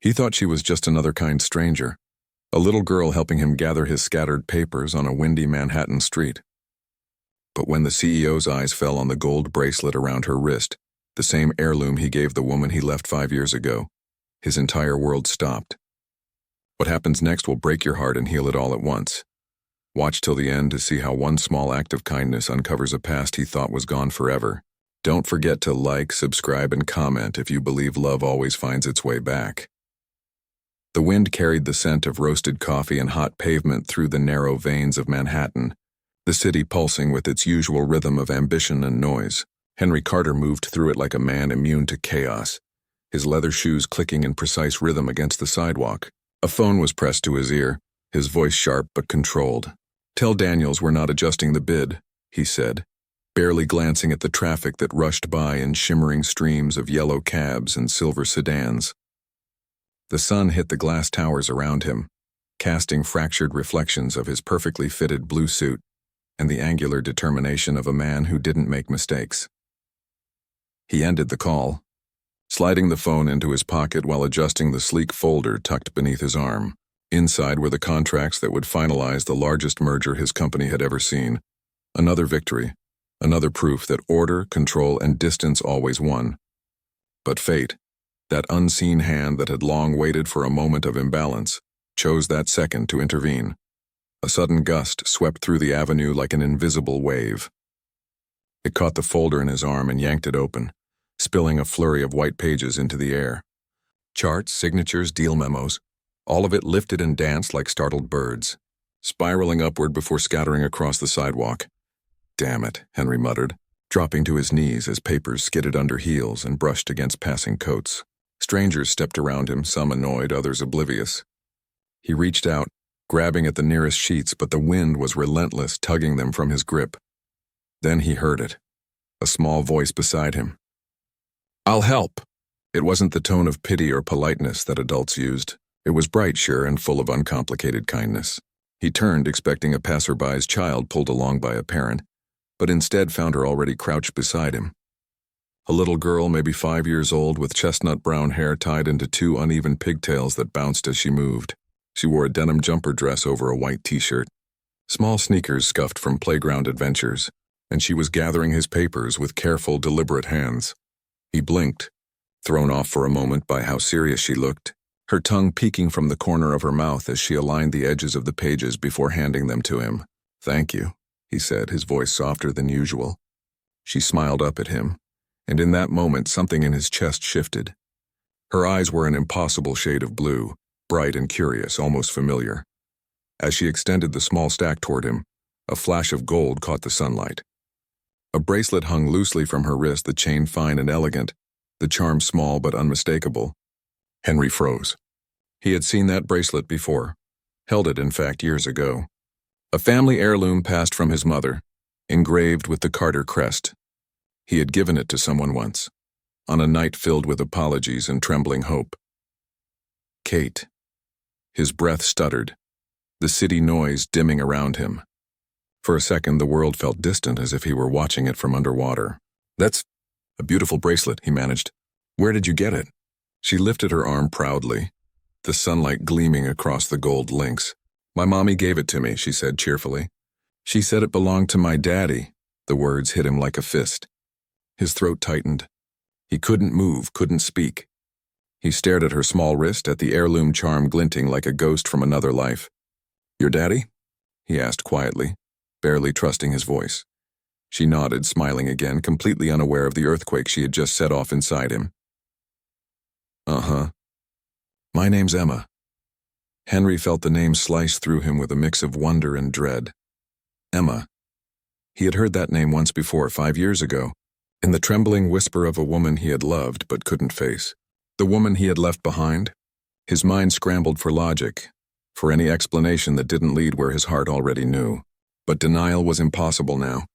He thought she was just another kind stranger, a little girl helping him gather his scattered papers on a windy Manhattan street. But when the CEO's eyes fell on the gold bracelet around her wrist, the same heirloom he gave the woman he left 5 years ago, his entire world stopped. What happens next will break your heart and heal it all at once. Watch till the end to see how one small act of kindness uncovers a past he thought was gone forever. Don't forget to like, subscribe, and comment if you believe love always finds its way back. The wind carried the scent of roasted coffee and hot pavement through the narrow veins of Manhattan, the city pulsing with its usual rhythm of ambition and noise. Henry Carter moved through it like a man immune to chaos, his leather shoes clicking in precise rhythm against the sidewalk. A phone was pressed to his ear, his voice sharp but controlled. "Tell Daniels we're not adjusting the bid," he said, barely glancing at the traffic that rushed by in shimmering streams of yellow cabs and silver sedans. The sun hit the glass towers around him, casting fractured reflections of his perfectly fitted blue suit and the angular determination of a man who didn't make mistakes. He ended the call, sliding the phone into his pocket while adjusting the sleek folder tucked beneath his arm. Inside were the contracts that would finalize the largest merger his company had ever seen. Another victory, another proof that order, control, and distance always won. But fate, that unseen hand that had long waited for a moment of imbalance, chose that second to intervene. A sudden gust swept through the avenue like an invisible wave. It caught the folder in his arm and yanked it open, spilling a flurry of white pages into the air. Charts, signatures, deal memos, all of it lifted and danced like startled birds, spiraling upward before scattering across the sidewalk. "Damn it," Henry muttered, dropping to his knees as papers skidded under heels and brushed against passing coats. Strangers stepped around him, some annoyed, others oblivious. He reached out, grabbing at the nearest sheets, but the wind was relentless, tugging them from his grip. Then he heard it, a small voice beside him. "I'll help." It wasn't the tone of pity or politeness that adults used. It was bright, sure, and full of uncomplicated kindness. He turned, expecting a passerby's child pulled along by a parent, but instead found her already crouched beside him. A little girl, maybe 5 years old, with chestnut brown hair tied into 2 uneven pigtails that bounced as she moved. She wore a denim jumper dress over a white t-shirt, small sneakers scuffed from playground adventures, and she was gathering his papers with careful, deliberate hands. He blinked, thrown off for a moment by how serious she looked, her tongue peeking from the corner of her mouth as she aligned the edges of the pages before handing them to him. "Thank you," he said, his voice softer than usual. She smiled up at him, and in that moment something in his chest shifted. Her eyes were an impossible shade of blue, bright and curious, almost familiar. As she extended the small stack toward him, a flash of gold caught the sunlight. A bracelet hung loosely from her wrist, the chain fine and elegant, the charm small but unmistakable. Henry froze. He had seen that bracelet before, held it, in fact, years ago. A family heirloom passed from his mother, engraved with the Carter crest. He had given it to someone once, on a night filled with apologies and trembling hope. Kate. His breath stuttered, the city noise dimming around him. For a second, the world felt distant, as if he were watching it from underwater. "That's a beautiful bracelet," he managed. "Where did you get it?" She lifted her arm proudly, the sunlight gleaming across the gold links. "My mommy gave it to me," she said cheerfully. "She said it belonged to my daddy." The words hit him like a fist. His throat tightened. He couldn't move, couldn't speak. He stared at her small wrist, at the heirloom charm glinting like a ghost from another life. "Your daddy?" he asked quietly, barely trusting his voice. She nodded, smiling again, completely unaware of the earthquake she had just set off inside him. "Uh-huh. My name's Emma." Henry felt the name slice through him with a mix of wonder and dread. Emma. He had heard that name once before, 5 years ago, in the trembling whisper of a woman he had loved but couldn't face. The woman he had left behind? His mind scrambled for logic, for any explanation that didn't lead where his heart already knew. But denial was impossible now.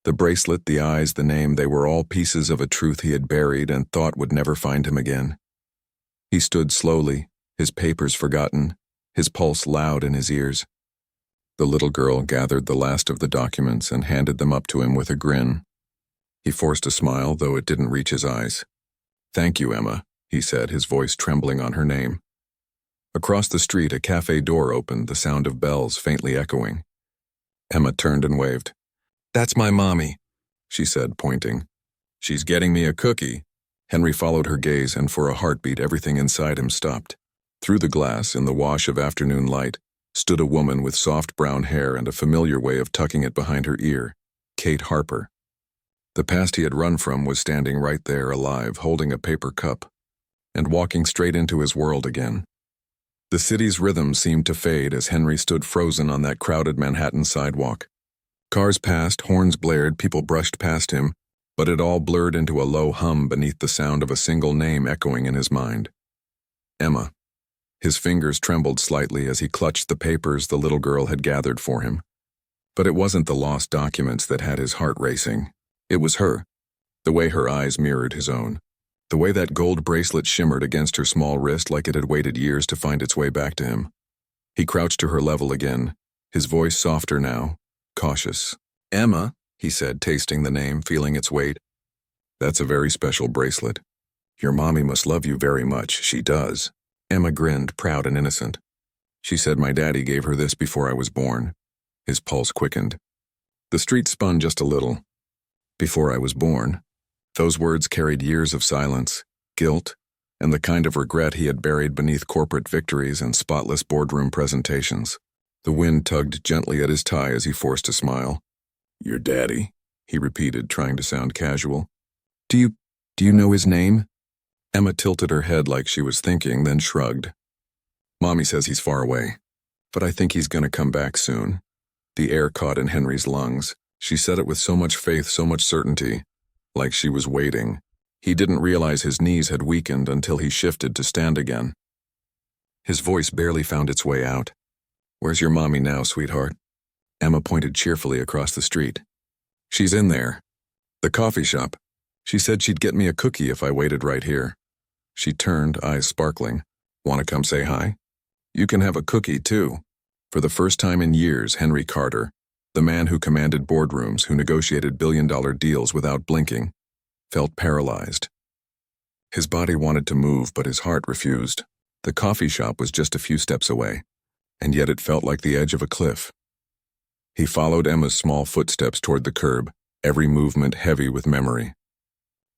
The bracelet, the eyes, the name, they were all pieces of a truth he had buried and thought would never find him again. He stood slowly, his papers forgotten, his pulse loud in his ears. The little girl gathered the last of the documents and handed them up to him with a grin. He forced a smile, though it didn't reach his eyes. "Thank you, Emma," he said, his voice trembling on her name. Across the street, a cafe door opened, the sound of bells faintly echoing. Emma turned and waved. "That's my mommy," she said, pointing. "She's getting me a cookie." Henry followed her gaze, and for a heartbeat everything inside him stopped. Through the glass, in the wash of afternoon light, stood a woman with soft brown hair and a familiar way of tucking it behind her ear, Kate Harper. The past he had run from was standing right there, alive, holding a paper cup, and walking straight into his world again. The city's rhythm seemed to fade as Henry stood frozen on that crowded Manhattan sidewalk. Cars passed, horns blared, people brushed past him, but it all blurred into a low hum beneath the sound of a single name echoing in his mind. Emma. His fingers trembled slightly as he clutched the papers the little girl had gathered for him. But it wasn't the lost documents that had his heart racing. It was her, the way her eyes mirrored his own. The way that gold bracelet shimmered against her small wrist like it had waited years to find its way back to him. He crouched to her level again, his voice softer now, cautious. "Emma," he said, tasting the name, feeling its weight. "That's a very special bracelet. Your mommy must love you very much. She does." Emma grinned, proud and innocent. "She said my daddy gave her this before I was born." His pulse quickened. The street spun just a little. "Before I was born." Those words carried years of silence, guilt, and the kind of regret he had buried beneath corporate victories and spotless boardroom presentations. The wind tugged gently at his tie as he forced a smile. "Your daddy," he repeated, trying to sound casual. Do you know his name?" Emma tilted her head like she was thinking, then shrugged. "Mommy says he's far away, but I think he's gonna come back soon." The air caught in Henry's lungs. She said it with so much faith, so much certainty, like she was waiting. He didn't realize his knees had weakened until he shifted to stand again. His voice barely found its way out. "Where's your mommy now, sweetheart?" Emma pointed cheerfully across the street. "She's in there. The coffee shop. She said she'd get me a cookie if I waited right here." She turned, eyes sparkling. "Want to come say hi? You can have a cookie, too." For the first time in years, Henry Carter, the man who commanded boardrooms, who negotiated billion-dollar deals without blinking, felt paralyzed. His body wanted to move, but his heart refused. The coffee shop was just a few steps away, and yet it felt like the edge of a cliff. He followed Emma's small footsteps toward the curb, every movement heavy with memory.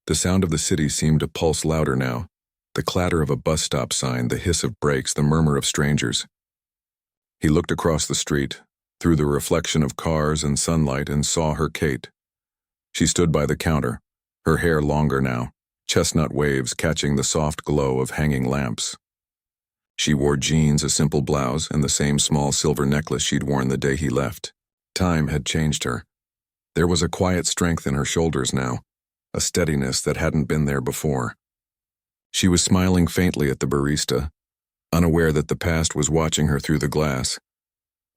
The sound of the city seemed to pulse louder now, the clatter of a bus stop sign, the hiss of brakes, the murmur of strangers. He looked across the street, through the reflection of cars and sunlight, and saw her Kate. She stood by the counter, her hair longer now, chestnut waves catching the soft glow of hanging lamps. She wore jeans, a simple blouse, and the same small silver necklace she'd worn the day he left. Time had changed her. There was a quiet strength in her shoulders now, a steadiness that hadn't been there before. She was smiling faintly at the barista, unaware that the past was watching her through the glass.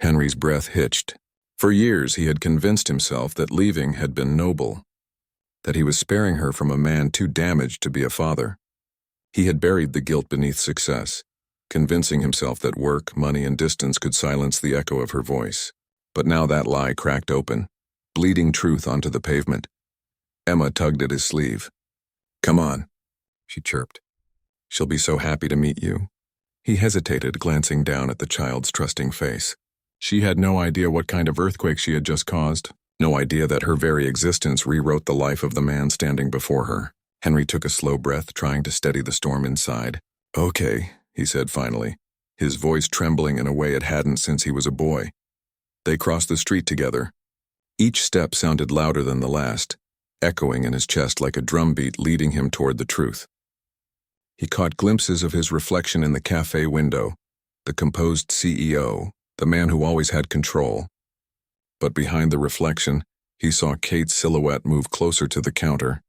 Henry's breath hitched. For years he had convinced himself that leaving had been noble, that he was sparing her from a man too damaged to be a father. He had buried the guilt beneath success, convincing himself that work, money, and distance could silence the echo of her voice. But now that lie cracked open, bleeding truth onto the pavement. Emma tugged at his sleeve. "Come on," she chirped. "She'll be so happy to meet you." He hesitated, glancing down at the child's trusting face. She had no idea what kind of earthquake she had just caused, no idea that her very existence rewrote the life of the man standing before her. Henry took a slow breath, trying to steady the storm inside. "Okay," he said finally, his voice trembling in a way it hadn't since he was a boy. They crossed the street together. Each step sounded louder than the last, echoing in his chest like a drumbeat leading him toward the truth. He caught glimpses of his reflection in the cafe window, the composed CEO, the man who always had control. But behind the reflection, he saw Kate's silhouette move closer to the counter,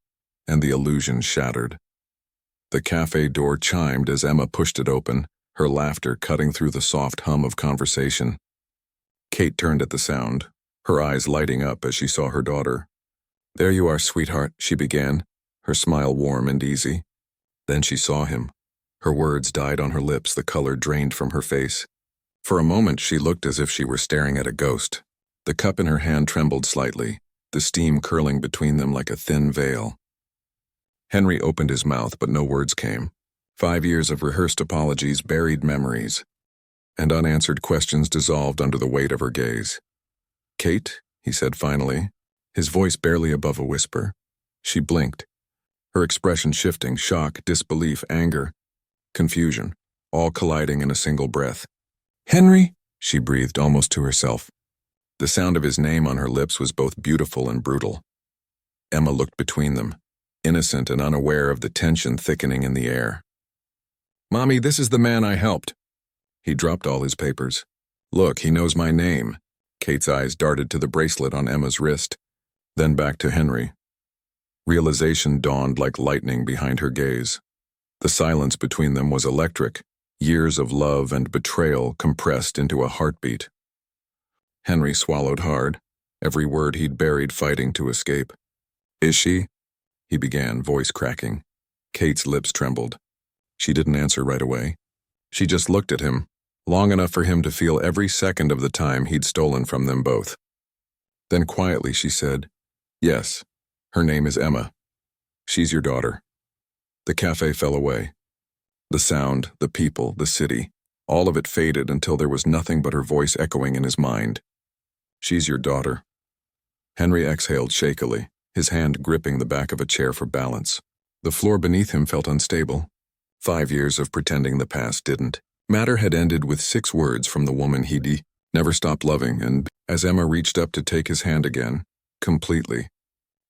and the illusion shattered. The cafe door chimed as Emma pushed it open, her laughter cutting through the soft hum of conversation. Kate turned at the sound, her eyes lighting up as she saw her daughter. "There you are, sweetheart," she began, her smile warm and easy. Then she saw him. Her words died on her lips, the color drained from her face. For a moment she looked as if she were staring at a ghost. The cup in her hand trembled slightly, the steam curling between them like a thin veil. Henry opened his mouth, but no words came. 5 years of rehearsed apologies, buried memories, and unanswered questions dissolved under the weight of her gaze. "Kate," he said finally, his voice barely above a whisper. She blinked, her expression shifting, shock, disbelief, anger, confusion, all colliding in a single breath. "Henry," she breathed almost to herself. The sound of his name on her lips was both beautiful and brutal. Emma looked between them, innocent and unaware of the tension thickening in the air. "Mommy, this is the man I helped." He dropped all his papers. "Look, he knows my name." Kate's eyes darted to the bracelet on Emma's wrist, then back to Henry. Realization dawned like lightning behind her gaze. The silence between them was electric, years of love and betrayal compressed into a heartbeat. Henry swallowed hard, every word he'd buried fighting to escape. "Is she?" he began, voice cracking. Kate's lips trembled. She didn't answer right away. She just looked at him, long enough for him to feel every second of the time he'd stolen from them both. Then quietly she said, "Yes, her name is Emma. She's your daughter." The cafe fell away. The sound, the people, the city, all of it faded until there was nothing but her voice echoing in his mind. "She's your daughter." Henry exhaled shakily, his hand gripping the back of a chair for balance. The floor beneath him felt unstable. 5 years of pretending the past didn't matter had ended with 6 words from the woman he'd never stopped loving, and as Emma reached up to take his hand again, completely,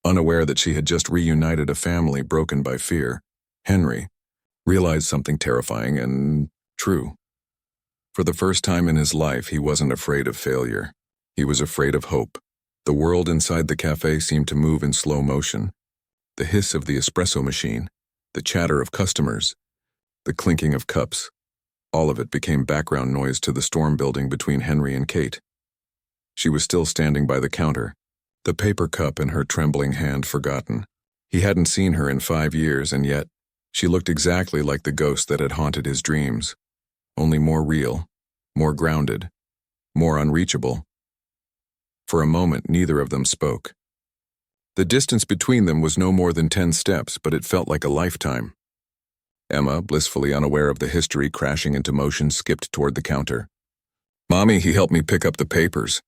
unaware that she had just reunited a family broken by fear, Henry realized something terrifying and true. For the first time in his life, he wasn't afraid of failure. He was afraid of hope. The world inside the cafe seemed to move in slow motion. The hiss of the espresso machine, the chatter of customers, the clinking of cups, all of it became background noise to the storm building between Henry and Kate. She was still standing by the counter, the paper cup in her trembling hand forgotten. He hadn't seen her in 5 years, and yet she looked exactly like the ghost that had haunted his dreams, only more real, more grounded, more unreachable. For a moment, neither of them spoke. The distance between them was no more than 10 steps, but it felt like a lifetime. Emma, blissfully unaware of the history crashing into motion, skipped toward the counter. "Mommy, he helped me pick up the papers.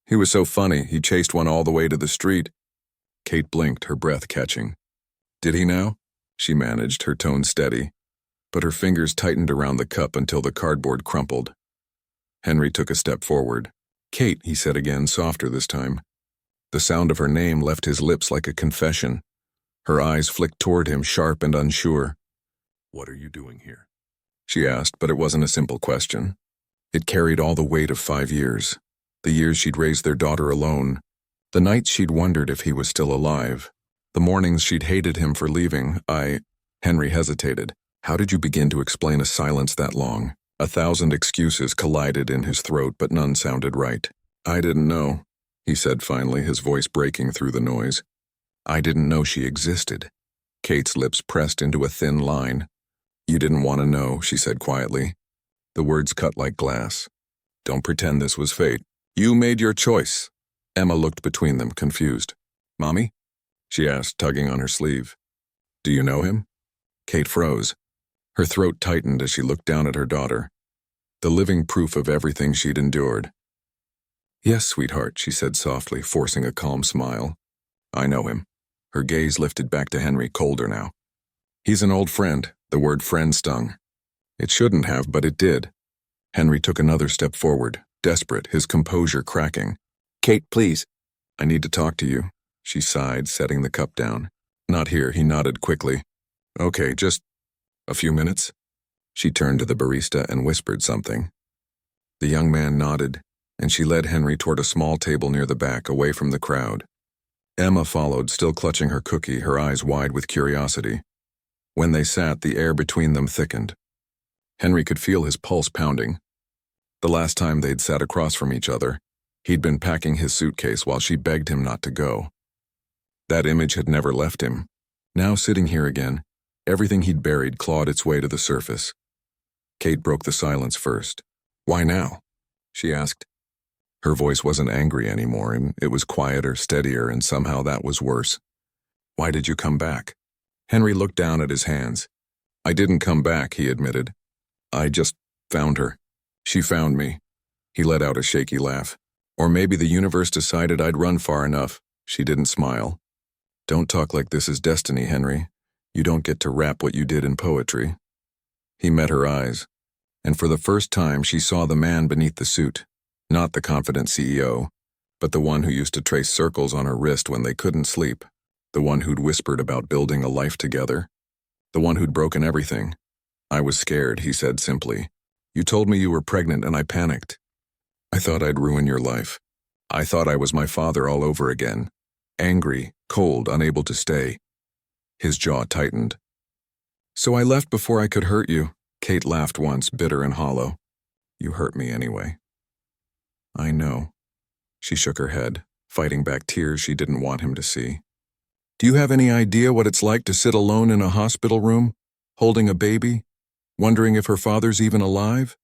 He was so funny, he chased one all the way to the street." Kate blinked, her breath catching. "Did he now?" she managed, her tone steady, but her fingers tightened around the cup until the cardboard crumpled. Henry took a step forward. "Kate," he said again, softer this time. The sound of her name left his lips like a confession. Her eyes flicked toward him, sharp and unsure. "What are you doing here?" she asked, but it wasn't a simple question. It carried all the weight of 5 years, the years she'd raised their daughter alone, the nights she'd wondered if he was still alive, the mornings she'd hated him for leaving. Henry hesitated. How did you begin to explain a silence that long? 1,000 excuses collided in his throat, but none sounded right. "I didn't know," he said finally, his voice breaking through the noise. "I didn't know she existed." Kate's lips pressed into a thin line. "You didn't want to know," she said quietly. The words cut like glass. "Don't pretend this was fate. You made your choice." Emma looked between them, confused. "Mommy?" she asked, tugging on her sleeve. "Do you know him?" Kate froze. Her throat tightened as she looked down at her daughter, the living proof of everything she'd endured. "Yes, sweetheart," she said softly, forcing a calm smile. "I know him." Her gaze lifted back to Henry, colder now. "He's an old friend." The word friend stung. It shouldn't have, but it did. Henry took another step forward, desperate, his composure cracking. "Kate, please." "I need to talk to you," she sighed, setting the cup down. "Not here," he nodded quickly. "Okay, just a few minutes." She turned to the barista and whispered something. The young man nodded, and she led Henry toward a small table near the back, away from the crowd. Emma followed, still clutching her cookie, her eyes wide with curiosity. When they sat, the air between them thickened. Henry could feel his pulse pounding. The last time they'd sat across from each other, he'd been packing his suitcase while she begged him not to go. That image had never left him. Now sitting here again, everything he'd buried clawed its way to the surface. Kate broke the silence first. "Why now?" she asked. Her voice wasn't angry anymore, and it was quieter, steadier, and somehow that was worse. "Why did you come back?" Henry looked down at his hands. I didn't come back, he admitted. I just found her. She found me. He let out a shaky laugh. Or maybe the universe decided I'd run far enough. She didn't smile. Don't talk like this is destiny, Henry. You don't get to rap what you did in poetry. He met her eyes, and for the first time she saw the man beneath the suit, not the confident CEO, but the one who used to trace circles on her wrist when they couldn't sleep, the one who'd whispered about building a life together, the one who'd broken everything. I was scared, he said simply. You told me you were pregnant and I panicked. I thought I'd ruin your life. I thought I was my father all over again. Angry, cold, unable to stay. His jaw tightened. So I left before I could hurt you. Kate laughed once, bitter and hollow. You hurt me anyway. I know. She shook her head, fighting back tears she didn't want him to see. Do you have any idea what it's like to sit alone in a hospital room, holding a baby, wondering if her father's even alive?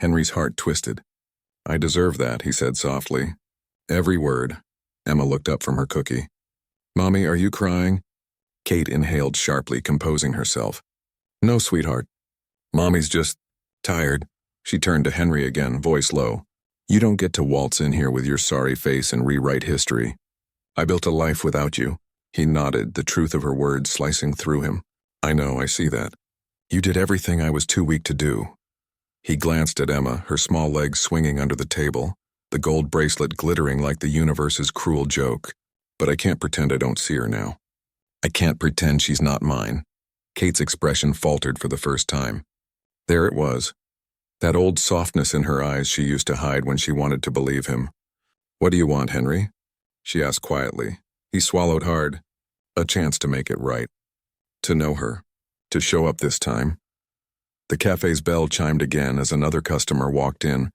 Henry's heart twisted. I deserve that, he said softly. Every word. Emma looked up from her cookie. Mommy, are you crying? Kate inhaled sharply, composing herself. No, sweetheart. Mommy's just tired. She turned to Henry again, voice low. You don't get to waltz in here with your sorry face and rewrite history. I built a life without you. He nodded, the truth of her words slicing through him. I know, I see that. You did everything I was too weak to do. He glanced at Emma, her small legs swinging under the table, the gold bracelet glittering like the universe's cruel joke. But I can't pretend I don't see her now. I can't pretend she's not mine. Kate's expression faltered for the first time. There it was. That old softness in her eyes she used to hide when she wanted to believe him. What do you want, Henry? She asked quietly. He swallowed hard. A chance to make it right. To know her. To show up this time. The cafe's bell chimed again as another customer walked in,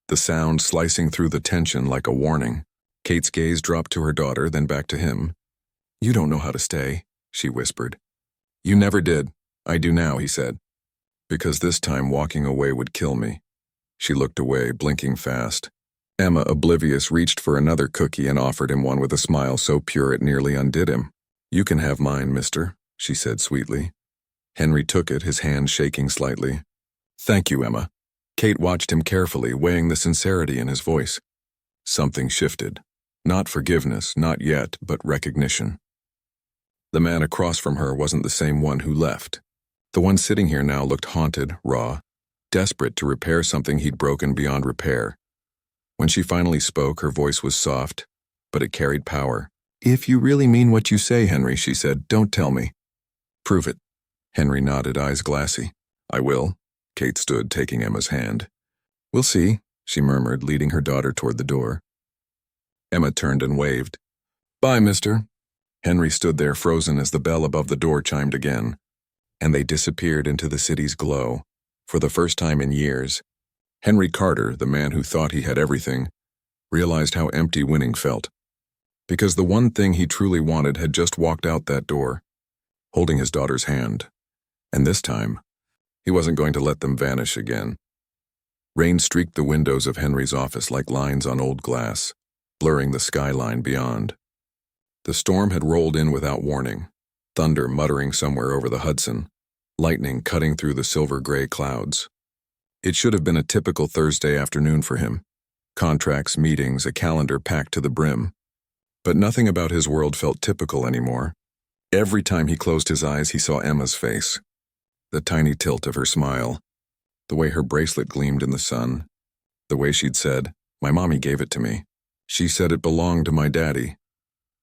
the sound slicing through the tension like a warning. Kate's gaze dropped to her daughter, then back to him. You don't know how to stay, she whispered. You never did. I do now, he said. Because this time walking away would kill me. She looked away, blinking fast. Emma, oblivious, reached for another cookie and offered him one with a smile so pure it nearly undid him. You can have mine, mister, she said sweetly. Henry took it, his hand shaking slightly. Thank you, Emma. Kate watched him carefully, weighing the sincerity in his voice. Something shifted. Not forgiveness, not yet, but recognition. The man across from her wasn't the same one who left. The one sitting here now looked haunted, raw, desperate to repair something he'd broken beyond repair. When she finally spoke, her voice was soft, but it carried power. If you really mean what you say, Henry, she said, don't tell me. Prove it. Henry nodded, eyes glassy. I will. Kate stood, taking Emma's hand. We'll see, she murmured, leading her daughter toward the door. Emma turned and waved. Bye, mister. Henry stood there frozen as the bell above the door chimed again, and they disappeared into the city's glow. For the first time in years, Henry Carter, the man who thought he had everything, realized how empty winning felt. Because the one thing he truly wanted had just walked out that door, holding his daughter's hand. And this time, he wasn't going to let them vanish again. Rain streaked the windows of Henry's office like lines on old glass, blurring the skyline beyond. The storm had rolled in without warning, thunder muttering somewhere over the Hudson, lightning cutting through the silver-gray clouds. It should have been a typical Thursday afternoon for him. Contracts, meetings, a calendar packed to the brim. But nothing about his world felt typical anymore. Every time he closed his eyes, he saw Emma's face. The tiny tilt of her smile. The way her bracelet gleamed in the sun. The way she'd said, my mommy gave it to me. She said it belonged to my daddy.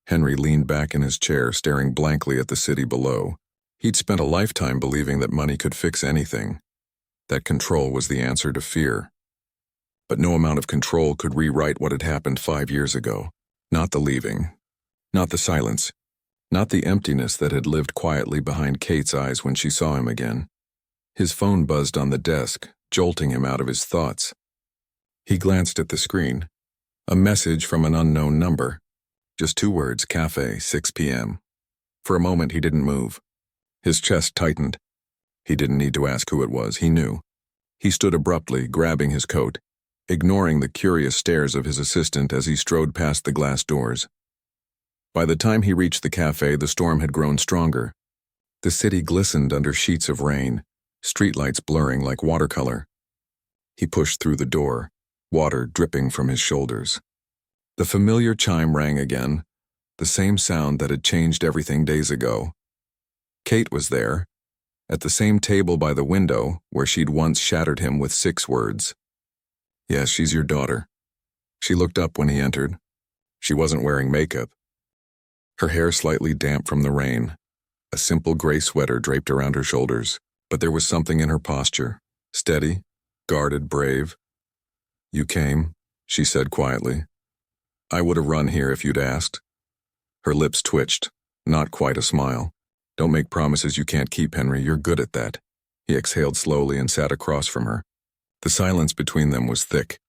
Henry leaned back in his chair, staring blankly at the city below. He'd spent a lifetime believing that money could fix anything, that control was the answer to fear. But no amount of control could rewrite what had happened 5 years ago. Not the leaving, not the silence, not the emptiness that had lived quietly behind Kate's eyes when she saw him again. His phone buzzed on the desk, jolting him out of his thoughts. He glanced at the screen. A message from an unknown number. Just 2 words, cafe, 6 p.m. For a moment, he didn't move. His chest tightened. He didn't need to ask who it was, he knew. He stood abruptly, grabbing his coat, ignoring the curious stares of his assistant as he strode past the glass doors. By the time he reached the cafe, the storm had grown stronger. The city glistened under sheets of rain, streetlights blurring like watercolor. He pushed through the door, water dripping from his shoulders. The familiar chime rang again, the same sound that had changed everything days ago. Kate was there, at the same table by the window where she'd once shattered him with 6 words. "Yes, she's your daughter." She looked up when he entered. She wasn't wearing makeup. Her hair slightly damp from the rain, a simple gray sweater draped around her shoulders, but there was something in her posture, steady, guarded, brave. "You came," she said quietly. "I would have run here if you'd asked." Her lips twitched, not quite a smile. "Don't make promises you can't keep, Henry. You're good at that." He exhaled slowly and sat across from her. The silence between them was thick,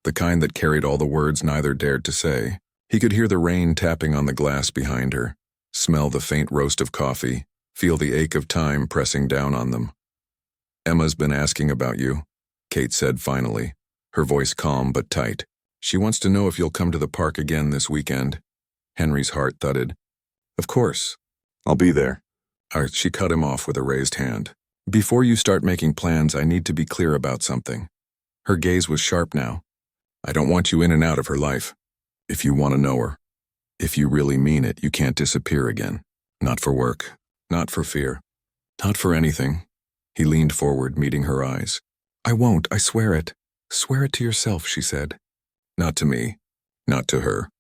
the kind that carried all the words neither dared to say. He could hear the rain tapping on the glass behind her, smell the faint roast of coffee, feel the ache of time pressing down on them. "Emma's been asking about you," Kate said finally, her voice calm but tight. "She wants to know if you'll come to the park again this weekend." Henry's heart thudded. "Of course. I'll be there." She cut him off with a raised hand. "Before you start making plans, I need to be clear about something." Her gaze was sharp now. "I don't want you in and out of her life. If you want to know her, if you really mean it, you can't disappear again. Not for work, not for fear, not for anything." He leaned forward, meeting her eyes. "I won't, I swear it. Swear it to yourself," she said. "Not to me, not to her.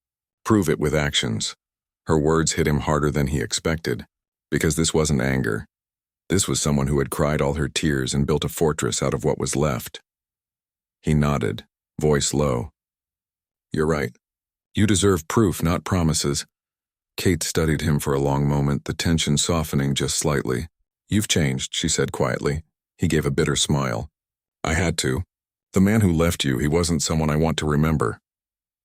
Prove it with actions." Her words hit him harder than he expected, because this wasn't anger. This was someone who had cried all her tears and built a fortress out of what was left. He nodded, voice low. "You're right. You deserve proof, not promises." Kate studied him for a long moment, the tension softening just slightly. "You've changed," she said quietly. He gave a bitter smile. "I had to. The man who left you, he wasn't someone I want to remember."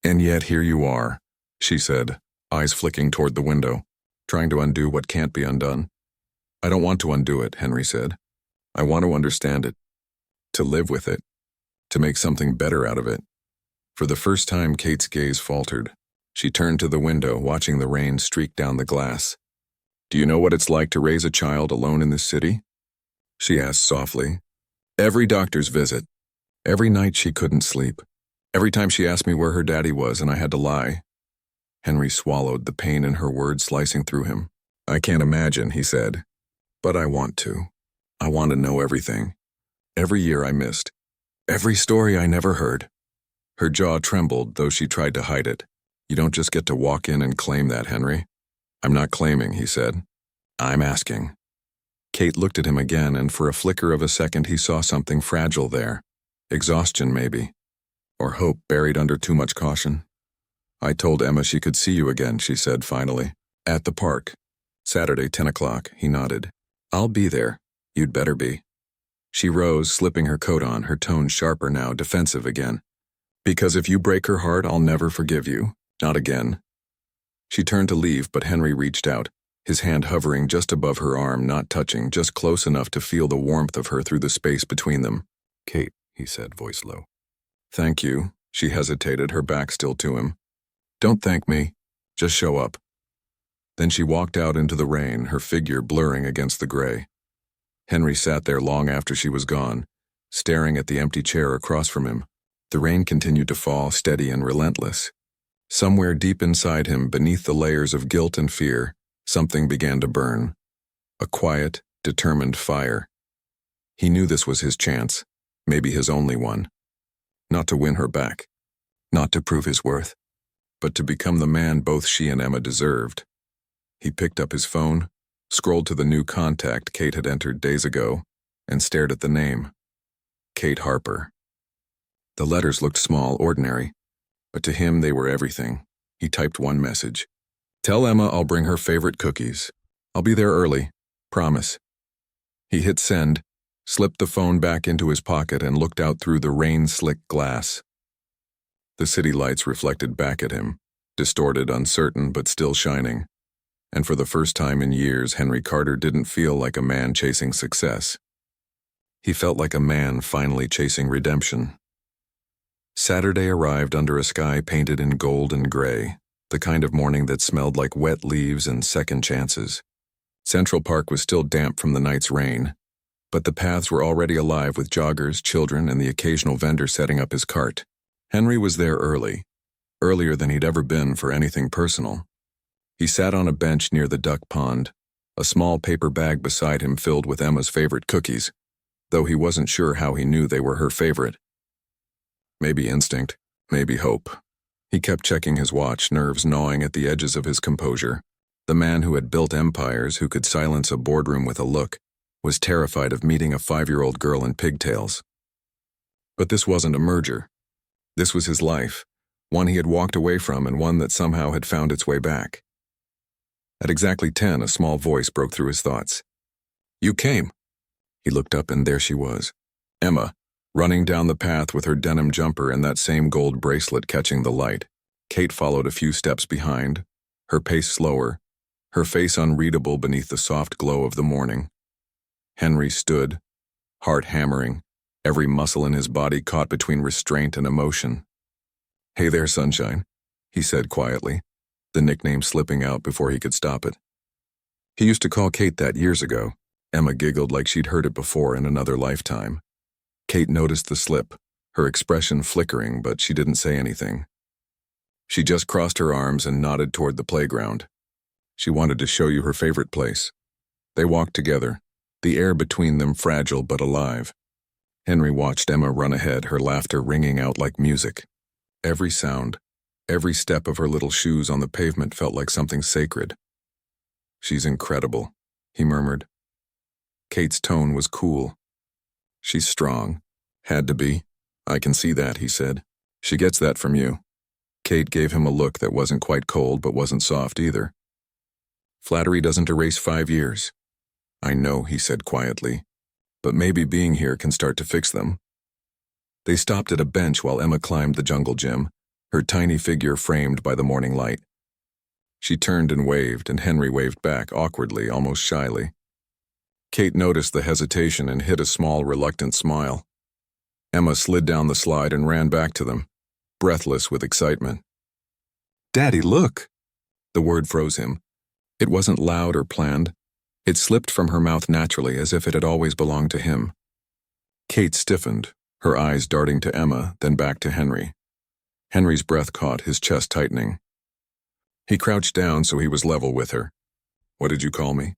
"And yet here you are," she said, eyes flicking toward the window, "trying to undo what can't be undone." "I don't want to undo it," Henry said. "I want to understand it, to live with it, to make something better out of it." For the first time, Kate's gaze faltered. She turned to the window, watching the rain streak down the glass. "Do you know what it's like to raise a child alone in this city?" she asked softly. "Every doctor's visit, every night she couldn't sleep, every time she asked me where her daddy was and I had to lie." Henry swallowed, the pain in her words slicing through him. "I can't imagine," he said. "But I want to. I want to know everything. Every year I missed. Every story I never heard." Her jaw trembled, though she tried to hide it. "You don't just get to walk in and claim that, Henry." "I'm not claiming," he said. "I'm asking." Kate looked at him again, and for a flicker of a second he saw something fragile there. Exhaustion, maybe. Or hope buried under too much caution. "I told Emma she could see you again," she said finally. "At the park. Saturday, 10 o'clock, he nodded. "I'll be there. You'd better be." She rose, slipping her coat on, her tone sharper now, defensive again. "Because if you break her heart, I'll never forgive you. Not again." She turned to leave, but Henry reached out, his hand hovering just above her arm, not touching, just close enough to feel the warmth of her through the space between them. "Kate," he said, voice low. "Thank you." She hesitated, her back still to him. "Don't thank me. Just show up." Then she walked out into the rain, her figure blurring against the gray. Henry sat there long after she was gone, staring at the empty chair across from him. The rain continued to fall, steady and relentless. Somewhere deep inside him, beneath the layers of guilt and fear, something began to burn. A quiet, determined fire. He knew this was his chance, maybe his only one. Not to win her back, not to prove his worth, but to become the man both she and Emma deserved. He picked up his phone, scrolled to the new contact Kate had entered days ago, and stared at the name. Kate Harper. The letters looked small, ordinary, but to him they were everything. He typed one message. "Tell Emma I'll bring her favorite cookies. I'll be there early. Promise." He hit send, slipped the phone back into his pocket, and looked out through the rain-slick glass. The city lights reflected back at him, distorted, uncertain, but still shining. And for the first time in years, Henry Carter didn't feel like a man chasing success. He felt like a man finally chasing redemption. Saturday arrived under a sky painted in gold and gray, the kind of morning that smelled like wet leaves and second chances. Central Park was still damp from the night's rain, but the paths were already alive with joggers, children, and the occasional vendor setting up his cart. Henry was there early, earlier than he'd ever been for anything personal. He sat on a bench near the duck pond, a small paper bag beside him filled with Emma's favorite cookies, though he wasn't sure how he knew they were her favorite. Maybe instinct, maybe hope. He kept checking his watch, nerves gnawing at the edges of his composure. The man who had built empires, who could silence a boardroom with a look, was terrified of meeting a 5-year-old girl in pigtails. But this wasn't a merger. This was his life, one he had walked away from and one that somehow had found its way back. At exactly 10, a small voice broke through his thoughts. "You came." He looked up and there she was, Emma, running down the path with her denim jumper and that same gold bracelet catching the light. Kate followed a few steps behind, her pace slower, her face unreadable beneath the soft glow of the morning. Henry stood, heart hammering, every muscle in his body caught between restraint and emotion. "Hey there, sunshine," he said quietly, the nickname slipping out before he could stop it. He used to call Kate that years ago. Emma giggled like she'd heard it before in another lifetime. Kate noticed the slip, her expression flickering, but she didn't say anything. She just crossed her arms and nodded toward the playground. She wanted to show you her favorite place. They walked together, the air between them fragile but alive. Henry watched Emma run ahead, her laughter ringing out like music. Every sound, every step of her little shoes on the pavement felt like something sacred. "She's incredible," he murmured. Kate's tone was cool. "She's strong. Had to be. I can see that," he said. "She gets that from you." Kate gave him a look that wasn't quite cold but wasn't soft either. "Flattery doesn't erase 5 years." "I know," he said quietly, "but maybe being here can start to fix them." They stopped at a bench while Emma climbed the jungle gym, her tiny figure framed by the morning light. She turned and waved, and Henry waved back awkwardly, almost shyly. Kate noticed the hesitation and hid a small, reluctant smile. Emma slid down the slide and ran back to them, breathless with excitement. "Daddy, look!" The word froze him. It wasn't loud or planned. It slipped from her mouth naturally, as if it had always belonged to him. Kate stiffened, her eyes darting to Emma, then back to Henry. Henry's breath caught, his chest tightening. He crouched down so he was level with her. "What did you call me?"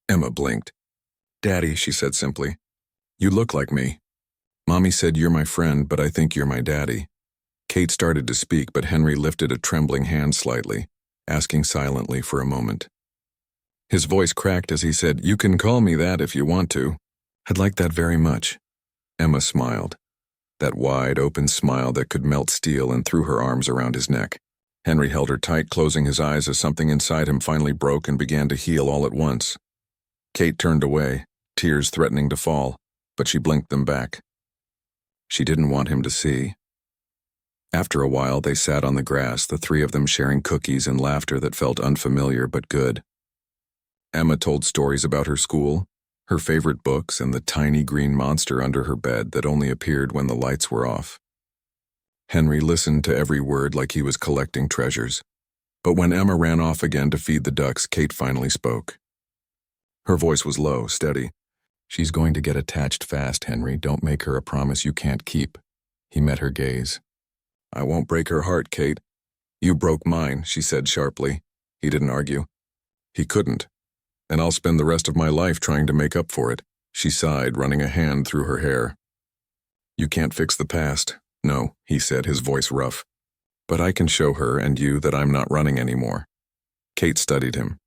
Emma blinked. "Daddy," she said simply. "You look like me. Mommy said you're my friend, but I think you're my daddy." Kate started to speak, but Henry lifted a trembling hand slightly, asking silently for a moment. His voice cracked as he said, "You can call me that if you want to. I'd like that very much." Emma smiled, that wide, open smile that could melt steel, and threw her arms around his neck. Henry held her tight, closing his eyes as something inside him finally broke and began to heal all at once. Kate turned away, tears threatening to fall, but she blinked them back. She didn't want him to see. After a while, they sat on the grass, the three of them sharing cookies and laughter that felt unfamiliar but good. Emma told stories about her school, her favorite books, and the tiny green monster under her bed that only appeared when the lights were off. Henry listened to every word like he was collecting treasures. But when Emma ran off again to feed the ducks, Kate finally spoke. Her voice was low, steady. "She's going to get attached fast, Henry. Don't make her a promise you can't keep." He met her gaze. "I won't break her heart, Kate." "You broke mine," she said sharply. He didn't argue. He couldn't. "And I'll spend the rest of my life trying to make up for it." She sighed, running a hand through her hair. "You can't fix the past." "No," he said, his voice rough. "But I can show her and you that I'm not running anymore." Kate studied him.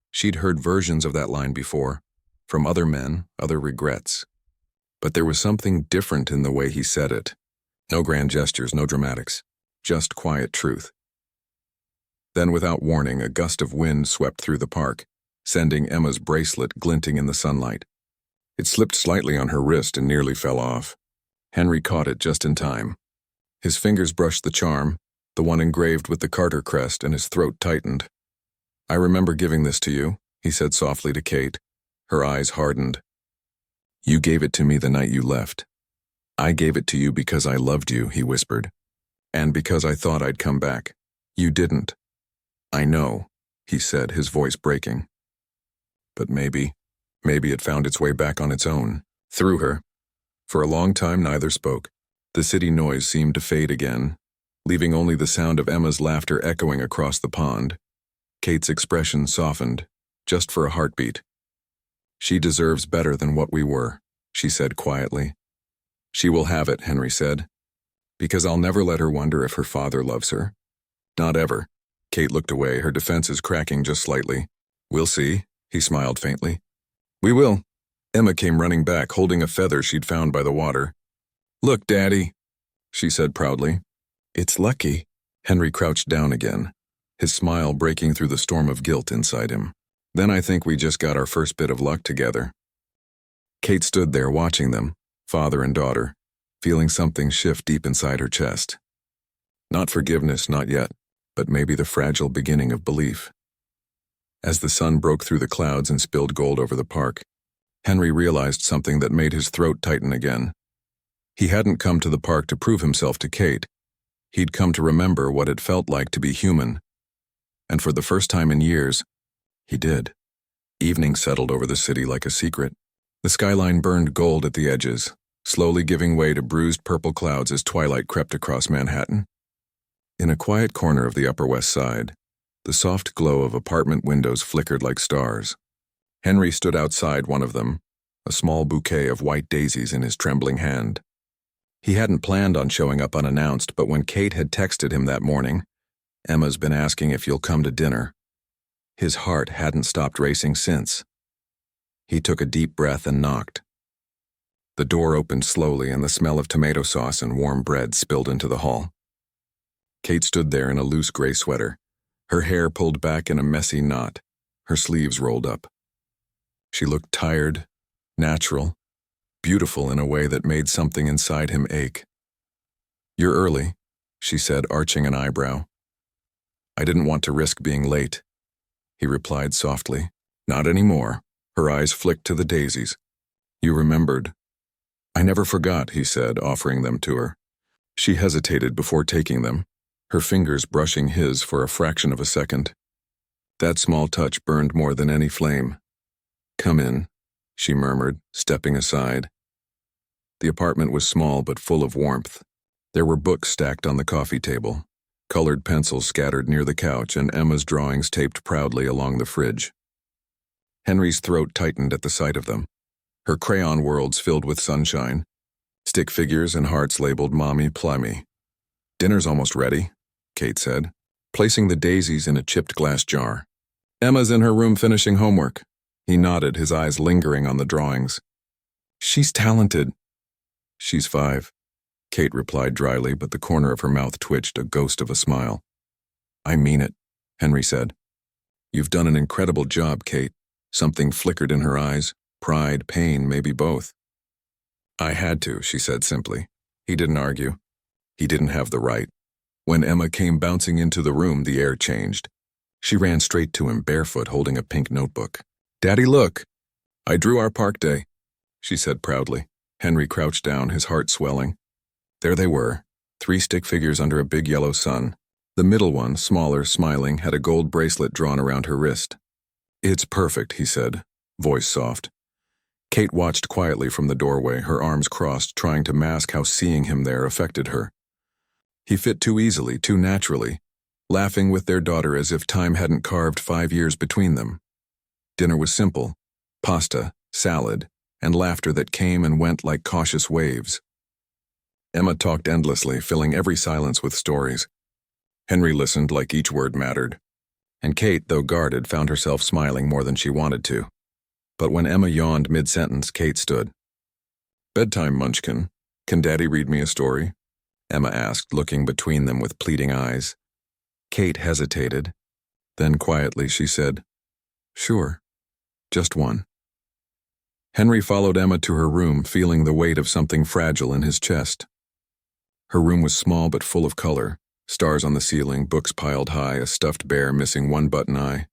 She'd heard versions of that line before, from other men, other regrets. But there was something different in the way he said it. No grand gestures, no dramatics, just quiet truth. Then, without warning, a gust of wind swept through the park, sending Emma's bracelet glinting in the sunlight. It slipped slightly on her wrist and nearly fell off. Henry caught it just in time. His fingers brushed the charm, the one engraved with the Carter crest, and his throat tightened. "I remember giving this to you," he said softly to Kate. Her eyes hardened. "You gave it to me the night you left." "I gave it to you because I loved you," he whispered. "And because I thought I'd come back. You didn't." "I know," he said, his voice breaking. but maybe it found its way back on its own, through her. For a long time neither spoke. The city noise seemed to fade again, leaving only the sound of Emma's laughter echoing across the pond. Kate's expression softened, just for a heartbeat. "She deserves better than what we were," she said quietly. "She will have it," Henry said, "because I'll never let her wonder if her father loves her. Not ever." Kate looked away, her defenses cracking just slightly. "We'll see," he smiled faintly. "We will." Emma came running back, holding a feather she'd found by the water. "Look, Daddy," she said proudly. "It's lucky." Henry crouched down again, his smile breaking through the storm of guilt inside him. "Then I think we just got our first bit of luck together." Kate stood there watching them, father and daughter, feeling something shift deep inside her chest. Not forgiveness, not yet, but maybe the fragile beginning of belief. As the sun broke through the clouds and spilled gold over the park, Henry realized something that made his throat tighten again. He hadn't come to the park to prove himself to Kate. He'd come to remember what it felt like to be human. And for the first time in years, he did. Evening settled over the city like a secret. The skyline burned gold at the edges, slowly giving way to bruised purple clouds as twilight crept across Manhattan. In a quiet corner of the Upper West Side, the soft glow of apartment windows flickered like stars. Henry stood outside one of them, a small bouquet of white daisies in his trembling hand. He hadn't planned on showing up unannounced, but when Kate had texted him that morning, "Emma's been asking if you'll come to dinner," his heart hadn't stopped racing since. He took a deep breath and knocked. The door opened slowly and the smell of tomato sauce and warm bread spilled into the hall. Kate stood there in a loose gray sweater, her hair pulled back in a messy knot, her sleeves rolled up. She looked tired, natural, beautiful in a way that made something inside him ache. "You're early," she said, arching an eyebrow. "I didn't want to risk being late," he replied softly. "Not anymore." Her eyes flicked to the daisies. "You remembered." "I never forgot," he said, offering them to her. She hesitated before taking them, her fingers brushing his for a fraction of a second. That small touch burned more than any flame. "Come in," she murmured, stepping aside. The apartment was small but full of warmth. There were books stacked on the coffee table, colored pencils scattered near the couch, and Emma's drawings taped proudly along the fridge. Henry's throat tightened at the sight of them. Her crayon worlds filled with sunshine, stick figures and hearts labeled Mommy Plummy. "Dinner's almost ready," Kate said, placing the daisies in a chipped glass jar. "Emma's in her room finishing homework." He nodded, his eyes lingering on the drawings. "She's talented." "She's 5, Kate replied dryly, but the corner of her mouth twitched, a ghost of a smile. "I mean it," Henry said. "You've done an incredible job, Kate." Something flickered in her eyes, pride, pain, maybe both. "I had to," she said simply. He didn't argue. He didn't have the right. When Emma came bouncing into the room, the air changed. She ran straight to him, barefoot, holding a pink notebook. "Daddy, look! I drew our park day," she said proudly. Henry crouched down, his heart swelling. There they were, 3 stick figures under a big yellow sun. The middle one, smaller, smiling, had a gold bracelet drawn around her wrist. "It's perfect," he said, voice soft. Kate watched quietly from the doorway, her arms crossed, trying to mask how seeing him there affected her. He fit too easily, too naturally, laughing with their daughter as if time hadn't carved 5 years between them. Dinner was simple: pasta, salad, and laughter that came and went like cautious waves. Emma talked endlessly, filling every silence with stories. Henry listened like each word mattered. And Kate, though guarded, found herself smiling more than she wanted to. But when Emma yawned mid-sentence, Kate stood. "Bedtime, Munchkin. Can Daddy read me a story?" Emma asked, looking between them with pleading eyes. Kate hesitated. Then quietly she said, "Sure. Just one." Henry followed Emma to her room, feeling the weight of something fragile in his chest. Her room was small but full of color. Stars on the ceiling, books piled high, a stuffed bear missing one button eye.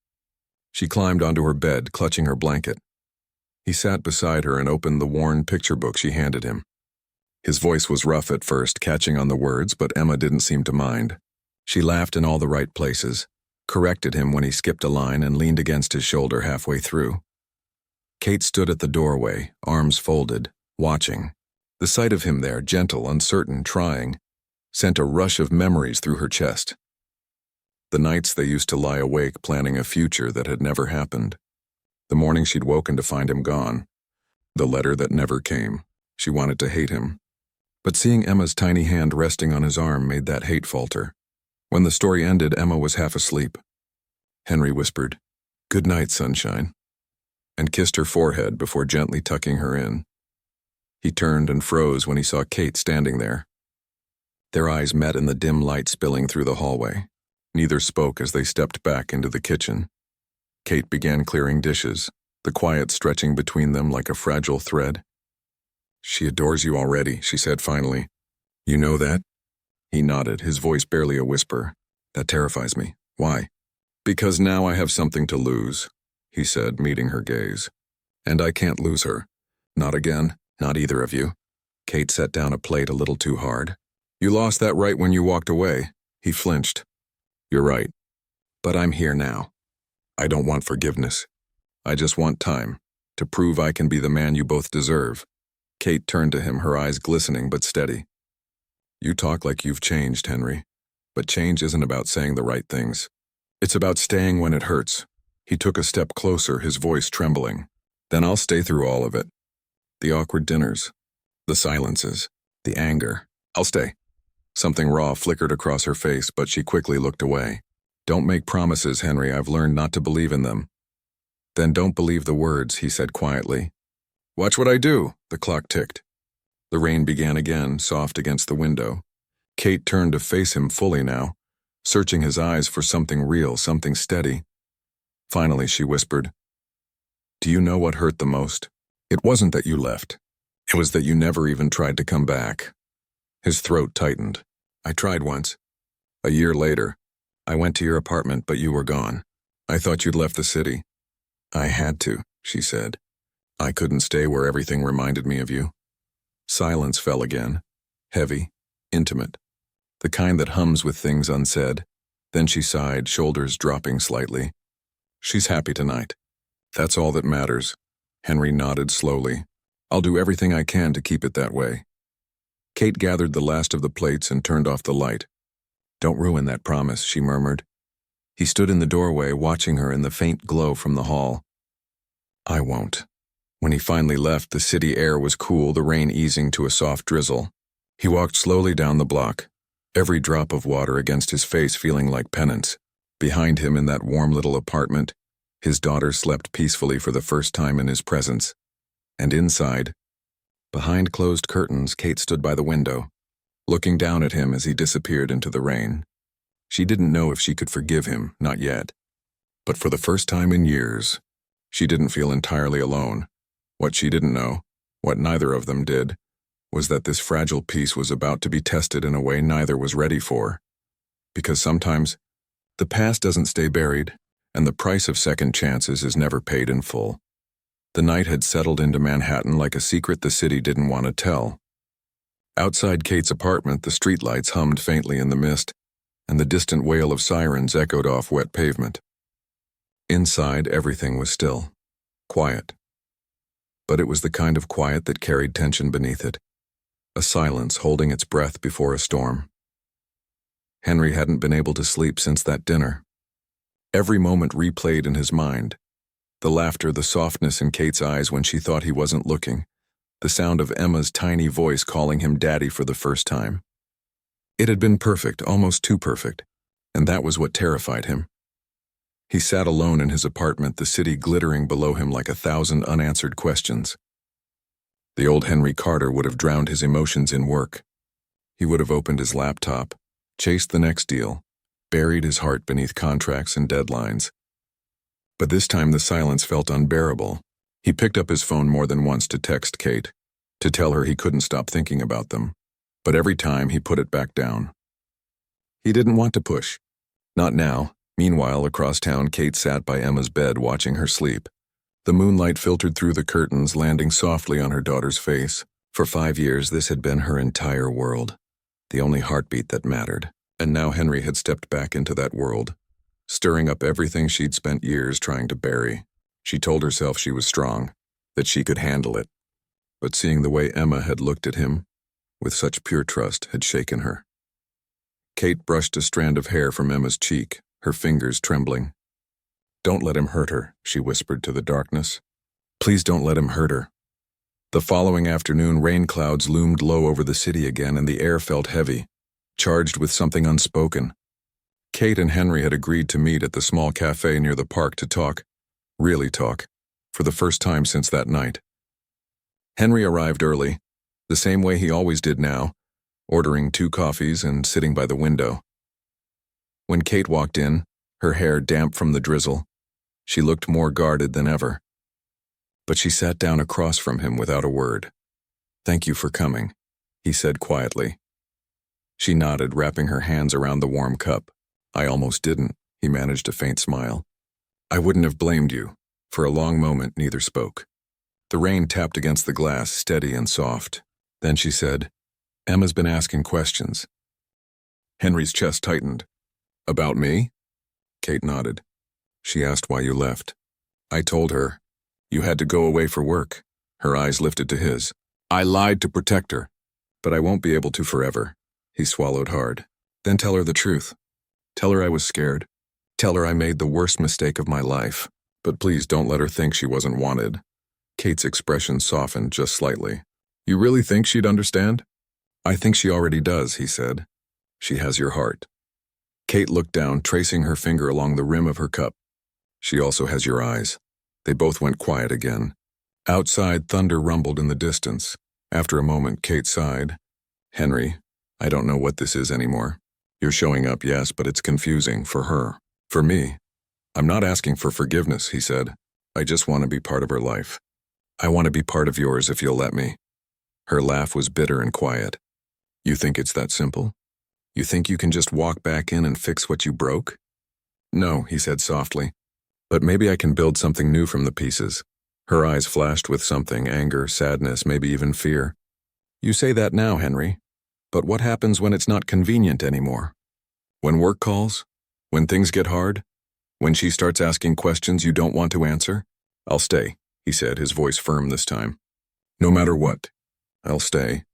She climbed onto her bed, clutching her blanket. He sat beside her and opened the worn picture book she handed him. His voice was rough at first, catching on the words, but Emma didn't seem to mind. She laughed in all the right places, corrected him when he skipped a line, and leaned against his shoulder halfway through. Kate stood at the doorway, arms folded, watching. The sight of him there, gentle, uncertain, trying, sent a rush of memories through her chest. The nights they used to lie awake planning a future that had never happened. The morning she'd woken to find him gone. The letter that never came. She wanted to hate him. But seeing Emma's tiny hand resting on his arm made that hate falter. When the story ended, Emma was half asleep. Henry whispered, "Good night, sunshine," and kissed her forehead before gently tucking her in. He turned and froze when he saw Kate standing there. Their eyes met in the dim light spilling through the hallway. Neither spoke as they stepped back into the kitchen. Kate began clearing dishes, the quiet stretching between them like a fragile thread. "She adores you already," she said finally. "You know that?" He nodded, his voice barely a whisper. "That terrifies me. Why?" "Because now I have something to lose," he said, meeting her gaze. "And I can't lose her. Not again, not either of you." Kate set down a plate a little too hard. "You lost that right when you walked away." He flinched. "You're right. But I'm here now. I don't want forgiveness. I just want time, to prove I can be the man you both deserve." Kate turned to him, her eyes glistening but steady. "You talk like you've changed, Henry. But change isn't about saying the right things. It's about staying when it hurts." He took a step closer, his voice trembling. "Then I'll stay through all of it. The awkward dinners, the silences, the anger. I'll stay." Something raw flickered across her face, but she quickly looked away. "Don't make promises, Henry. I've learned not to believe in them." "Then don't believe the words," he said quietly. "Watch what I do," the clock ticked. The rain began again, soft against the window. Kate turned to face him fully now, searching his eyes for something real, something steady. Finally, she whispered, "Do you know what hurt the most? It wasn't that you left. It was that you never even tried to come back." His throat tightened. "I tried once. A year later, I went to your apartment, but you were gone. I thought you'd left the city." "I had to," she said. "I couldn't stay where everything reminded me of you." Silence fell again, heavy, intimate, the kind that hums with things unsaid. Then she sighed, shoulders dropping slightly. "She's happy tonight. That's all that matters." Henry nodded slowly. "I'll do everything I can to keep it that way." Kate gathered the last of the plates and turned off the light. "Don't ruin that promise," she murmured. He stood in the doorway, watching her in the faint glow from the hall. "I won't." When he finally left, the city air was cool, the rain easing to a soft drizzle. He walked slowly down the block, every drop of water against his face feeling like penance. Behind him in that warm little apartment, his daughter slept peacefully for the first time in his presence. And inside, behind closed curtains, Kate stood by the window, looking down at him as he disappeared into the rain. She didn't know if she could forgive him, not yet. But for the first time in years, she didn't feel entirely alone. What she didn't know, what neither of them did, was that this fragile peace was about to be tested in a way neither was ready for. Because sometimes, the past doesn't stay buried, and the price of second chances is never paid in full. The night had settled into Manhattan like a secret the city didn't want to tell. Outside Kate's apartment, the streetlights hummed faintly in the mist, and the distant wail of sirens echoed off wet pavement. Inside, everything was still, quiet. But it was the kind of quiet that carried tension beneath it, a silence holding its breath before a storm. Henry hadn't been able to sleep since that dinner. Every moment replayed in his mind. The laughter, the softness in Kate's eyes when she thought he wasn't looking, the sound of Emma's tiny voice calling him daddy for the first time. It had been perfect, almost too perfect, and that was what terrified him. He sat alone in his apartment, the city glittering below him like 1,000 unanswered questions. The old Henry Carter would have drowned his emotions in work. He would have opened his laptop, chased the next deal, buried his heart beneath contracts and deadlines. But this time the silence felt unbearable. He picked up his phone more than once to text Kate, to tell her he couldn't stop thinking about them. But every time he put it back down. He didn't want to push. Not now. Meanwhile, across town, Kate sat by Emma's bed watching her sleep. The moonlight filtered through the curtains, landing softly on her daughter's face. For 5 years, this had been her entire world, the only heartbeat that mattered. And now Henry had stepped back into that world, stirring up everything she'd spent years trying to bury. She told herself she was strong, that she could handle it. But seeing the way Emma had looked at him, with such pure trust, had shaken her. Kate brushed a strand of hair from Emma's cheek, her fingers trembling. "Don't let him hurt her," she whispered to the darkness. "Please don't let him hurt her." The following afternoon, rain clouds loomed low over the city again, and the air felt heavy, charged with something unspoken. Kate and Henry had agreed to meet at the small cafe near the park to talk, really talk, for the first time since that night. Henry arrived early, the same way he always did now, ordering 2 coffees and sitting by the window. When Kate walked in, her hair damp from the drizzle, she looked more guarded than ever. But she sat down across from him without a word. "Thank you for coming," he said quietly. She nodded, wrapping her hands around the warm cup. "I almost didn't," he managed a faint smile. "I wouldn't have blamed you." For a long moment, neither spoke. The rain tapped against the glass, steady and soft. Then she said, "Emma's been asking questions." Henry's chest tightened. "About me?" Kate nodded. "She asked why you left." "I told her. You had to go away for work." Her eyes lifted to his. "I lied to protect her. But I won't be able to forever." He swallowed hard. "Then tell her the truth. Tell her I was scared. Tell her I made the worst mistake of my life. But please don't let her think she wasn't wanted." Kate's expression softened just slightly. "You really think she'd understand?" "I think she already does," he said. "She has your heart." Kate looked down, tracing her finger along the rim of her cup. "She also has your eyes." They both went quiet again. Outside, thunder rumbled in the distance. After a moment, Kate sighed. "Henry, I don't know what this is anymore. You're showing up, yes, but it's confusing for her. For me. I'm not asking for forgiveness," he said. "I just want to be part of her life. I want to be part of yours if you'll let me." Her laugh was bitter and quiet. "You think it's that simple? You think you can just walk back in and fix what you broke?" "No," he said softly. "But maybe I can build something new from the pieces." Her eyes flashed with something, anger, sadness, maybe even fear. "You say that now, Henry. But what happens when it's not convenient anymore? When work calls? When things get hard? When she starts asking questions you don't want to answer?" "I'll stay," he said, his voice firm this time. "No matter what. I'll stay."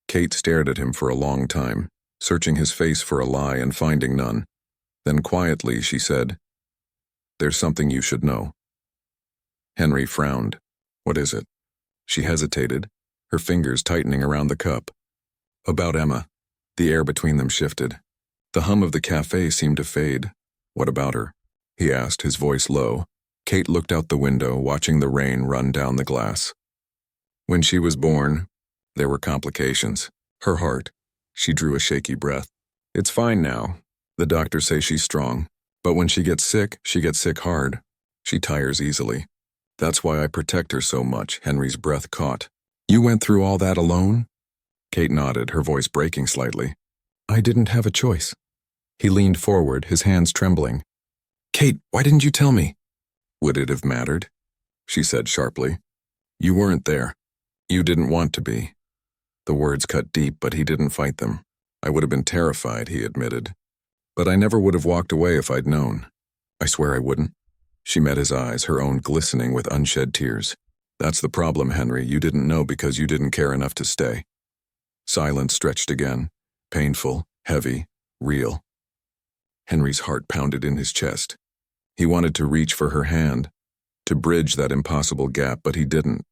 Kate stared at him for a long time, searching his face for a lie and finding none. Then quietly she said, "There's something you should know." Henry frowned. "What is it?" She hesitated, her fingers tightening around the cup. "About Emma." The air between them shifted. The hum of the cafe seemed to fade. "What about her?" he asked, his voice low. Kate looked out the window, watching the rain run down the glass. "When she was born, there were complications. Her heart." She drew a shaky breath. "It's fine now. The doctors say she's strong. But when she gets sick hard. She tires easily. That's why I protect her so much." Henry's breath caught. "You went through all that alone?" Kate nodded, her voice breaking slightly. "I didn't have a choice." He leaned forward, his hands trembling. "Kate, why didn't you tell me?" "Would it have mattered?" she said sharply. "You weren't there. You didn't want to be." The words cut deep, but he didn't fight them. "I would have been terrified," he admitted. "But I never would have walked away if I'd known. I swear I wouldn't." She met his eyes, her own glistening with unshed tears. "That's the problem, Henry. You didn't know because you didn't care enough to stay." Silence stretched again, painful, heavy, real. Henry's heart pounded in his chest. He wanted to reach for her hand, to bridge that impossible gap, but he didn't.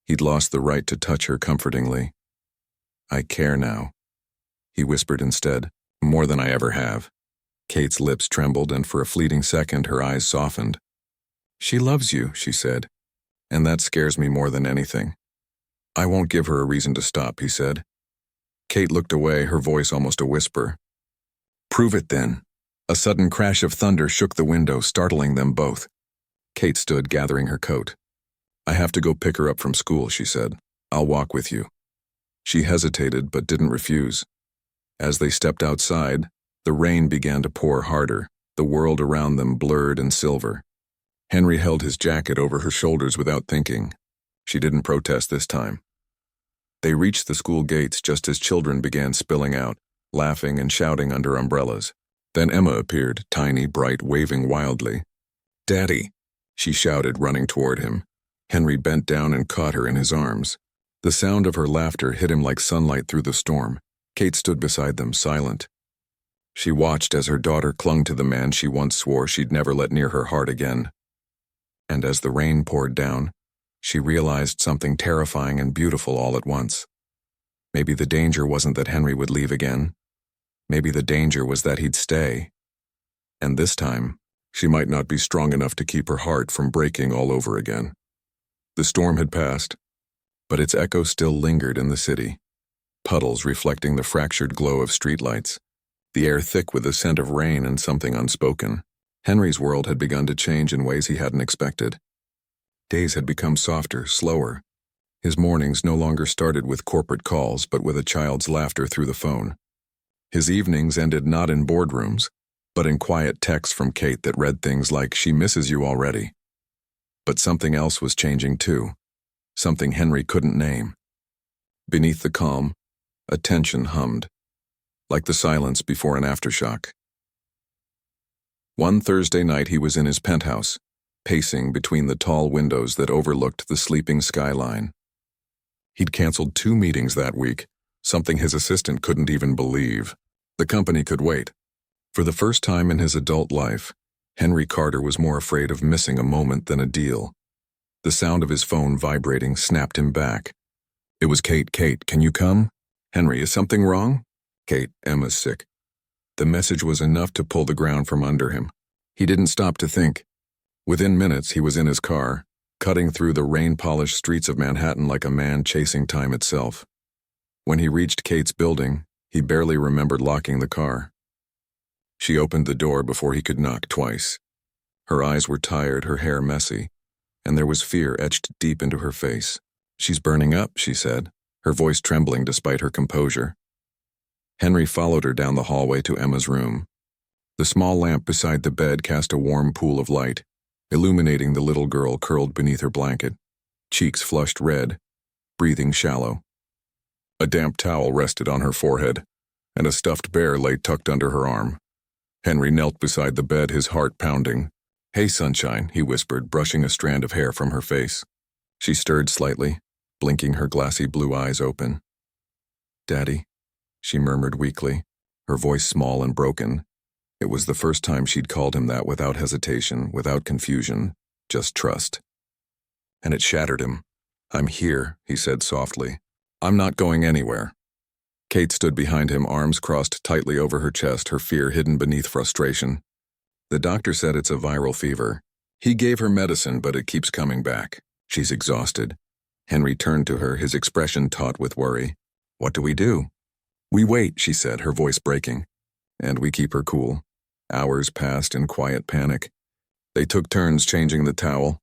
He'd lost the right to touch her comfortingly. "I care now," he whispered instead, "more than I ever have." Kate's lips trembled, and for a fleeting second her eyes softened. "She loves you," she said, "and that scares me more than anything." "I won't give her a reason to stop," he said. Kate looked away, her voice almost a whisper. "Prove it then." A sudden crash of thunder shook the window, startling them both. Kate stood, gathering her coat. "I have to go pick her up from school," she said. "I'll walk with you." She hesitated, but didn't refuse. As they stepped outside, the rain began to pour harder, the world around them blurred and silver. Henry held his jacket over her shoulders without thinking. She didn't protest this time. They reached the school gates just as children began spilling out, laughing and shouting under umbrellas. Then Emma appeared, tiny, bright, waving wildly. "Daddy!" she shouted, running toward him. Henry bent down and caught her in his arms. The sound of her laughter hit him like sunlight through the storm. Kate stood beside them, silent. She watched as her daughter clung to the man she once swore she'd never let near her heart again. And as the rain poured down, she realized something terrifying and beautiful all at once. Maybe the danger wasn't that Henry would leave again. Maybe the danger was that he'd stay. And this time, she might not be strong enough to keep her heart from breaking all over again. The storm had passed, but its echo still lingered in the city. Puddles reflecting the fractured glow of streetlights, the air thick with the scent of rain and something unspoken. Henry's world had begun to change in ways he hadn't expected. Days had become softer, slower. His mornings no longer started with corporate calls but with a child's laughter through the phone. His evenings ended not in boardrooms, but in quiet texts from Kate that read things like, "She misses you already." But something else was changing too, something Henry couldn't name. Beneath the calm, a tension hummed, like the silence before an aftershock. One Thursday night he was in his penthouse, pacing between the tall windows that overlooked the sleeping skyline. He'd canceled 2 meetings that week, something his assistant couldn't even believe. The company could wait. For the first time in his adult life, Henry Carter was more afraid of missing a moment than a deal. The sound of his phone vibrating snapped him back. It was Kate. "Kate, can you come?" "Henry, is something wrong?" "Kate, Emma's sick." The message was enough to pull the ground from under him. He didn't stop to think. Within minutes, he was in his car, cutting through the rain-polished streets of Manhattan like a man chasing time itself. When he reached Kate's building, he barely remembered locking the car. She opened the door before he could knock twice. Her eyes were tired, her hair messy, and there was fear etched deep into her face. "She's burning up," she said, her voice trembling despite her composure. Henry followed her down the hallway to Emma's room. The small lamp beside the bed cast a warm pool of light, illuminating the little girl curled beneath her blanket, cheeks flushed red, breathing shallow. A damp towel rested on her forehead, and a stuffed bear lay tucked under her arm. Henry knelt beside the bed, his heart pounding. "Hey, sunshine," he whispered, brushing a strand of hair from her face. She stirred slightly, blinking her glassy blue eyes open. "Daddy," she murmured weakly, her voice small and broken. It was the first time she'd called him that without hesitation, without confusion, just trust. And it shattered him. "I'm here," he said softly. "I'm not going anywhere." Kate stood behind him, arms crossed tightly over her chest, her fear hidden beneath frustration. "The doctor said it's a viral fever. He gave her medicine, but it keeps coming back. She's exhausted." Henry turned to her, his expression taut with worry. "What do we do?" "We wait," she said, her voice breaking. "And we keep her cool." Hours passed in quiet panic. They took turns changing the towel,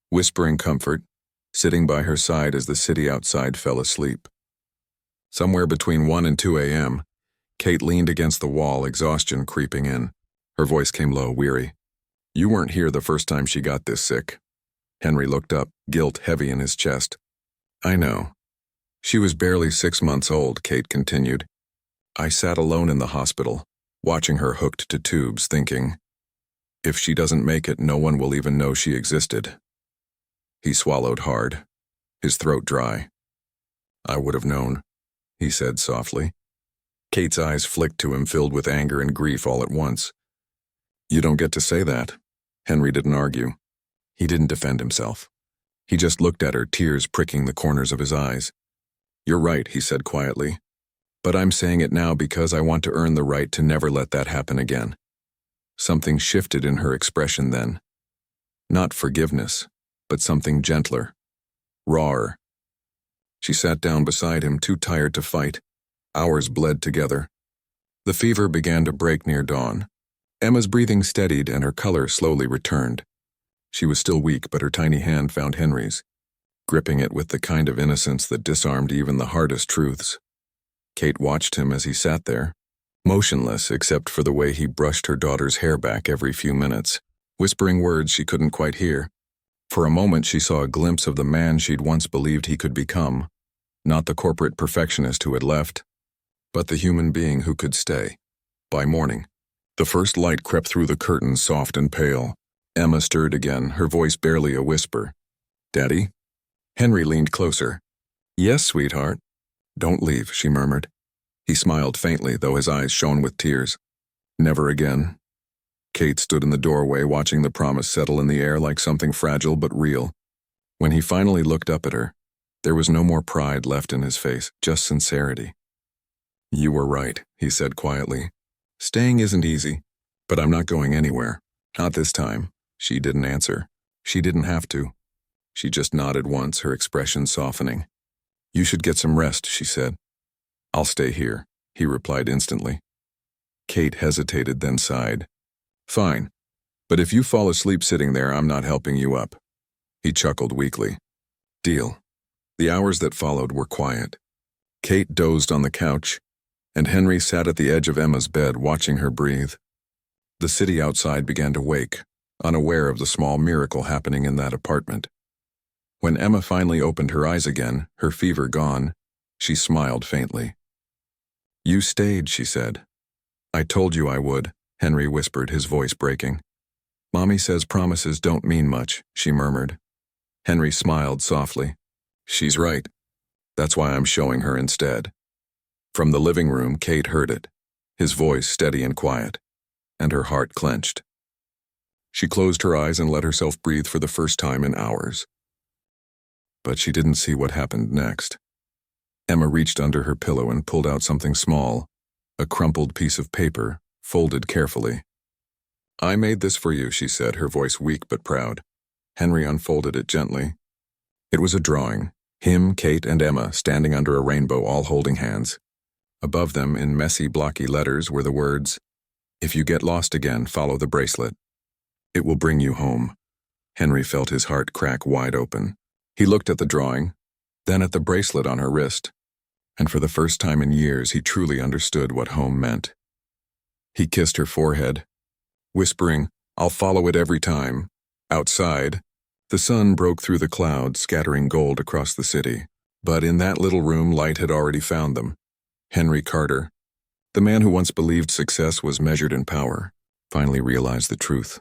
whispering comfort, sitting by her side as the city outside fell asleep. Somewhere between 1 and 2 a.m., Kate leaned against the wall, exhaustion creeping in. Her voice came low, weary. "You weren't here the first time she got this sick." Henry looked up, guilt heavy in his chest. "I know. She was barely 6 months old," Kate continued. "I sat alone in the hospital, watching her hooked to tubes, thinking, if she doesn't make it, no one will even know she existed." He swallowed hard, his throat dry. "I would have known," he said softly. Kate's eyes flicked to him, filled with anger and grief all at once. "You don't get to say that." Henry didn't argue. He didn't defend himself. He just looked at her, tears pricking the corners of his eyes. "You're right," he said quietly. "But I'm saying it now because I want to earn the right to never let that happen again." Something shifted in her expression then. Not forgiveness, but something gentler, rawer. She sat down beside him, too tired to fight. Hours bled together. The fever began to break near dawn. Emma's breathing steadied and her color slowly returned. She was still weak, but her tiny hand found Henry's, gripping it with the kind of innocence that disarmed even the hardest truths. Kate watched him as he sat there, motionless except for the way he brushed her daughter's hair back every few minutes, whispering words she couldn't quite hear. For a moment she saw a glimpse of the man she'd once believed he could become, not the corporate perfectionist who had left, but the human being who could stay. By morning, the first light crept through the curtains, soft and pale. Emma stirred again, her voice barely a whisper. Daddy? Henry leaned closer. Yes, sweetheart. Don't leave, she murmured. He smiled faintly, though his eyes shone with tears. Never again. Kate stood in the doorway, watching the promise settle in the air like something fragile but real. When he finally looked up at her, there was no more pride left in his face, just sincerity. You were right, he said quietly. Staying isn't easy, but I'm not going anywhere. Not this time. She didn't answer. She didn't have to. She just nodded once, her expression softening. You should get some rest, she said. I'll stay here, he replied instantly. Kate hesitated, then sighed. Fine, but if you fall asleep sitting there, I'm not helping you up. He chuckled weakly. Deal. The hours that followed were quiet. Kate dozed on the couch, and Henry sat at the edge of Emma's bed watching her breathe. The city outside began to wake, unaware of the small miracle happening in that apartment. When Emma finally opened her eyes again, her fever gone, she smiled faintly. You stayed, she said. I told you I would, Henry whispered, his voice breaking. Mommy says promises don't mean much, she murmured. Henry smiled softly. She's right. That's why I'm showing her instead. From the living room, Kate heard it, his voice steady and quiet, and her heart clenched. She closed her eyes and let herself breathe for the first time in hours. But she didn't see what happened next. Emma reached under her pillow and pulled out something small, a crumpled piece of paper, folded carefully. I made this for you, she said, her voice weak but proud. Henry unfolded it gently. It was a drawing, him, Kate, and Emma standing under a rainbow, all holding hands. Above them, in messy, blocky letters, were the words, If you get lost again, follow the bracelet. It will bring you home. Henry felt his heart crack wide open. He looked at the drawing, then at the bracelet on her wrist, and for the first time in years he truly understood what home meant. He kissed her forehead, whispering, I'll follow it every time. Outside, the sun broke through the clouds, scattering gold across the city. But in that little room, light had already found them. Henry Carter, the man who once believed success was measured in power, finally realized the truth.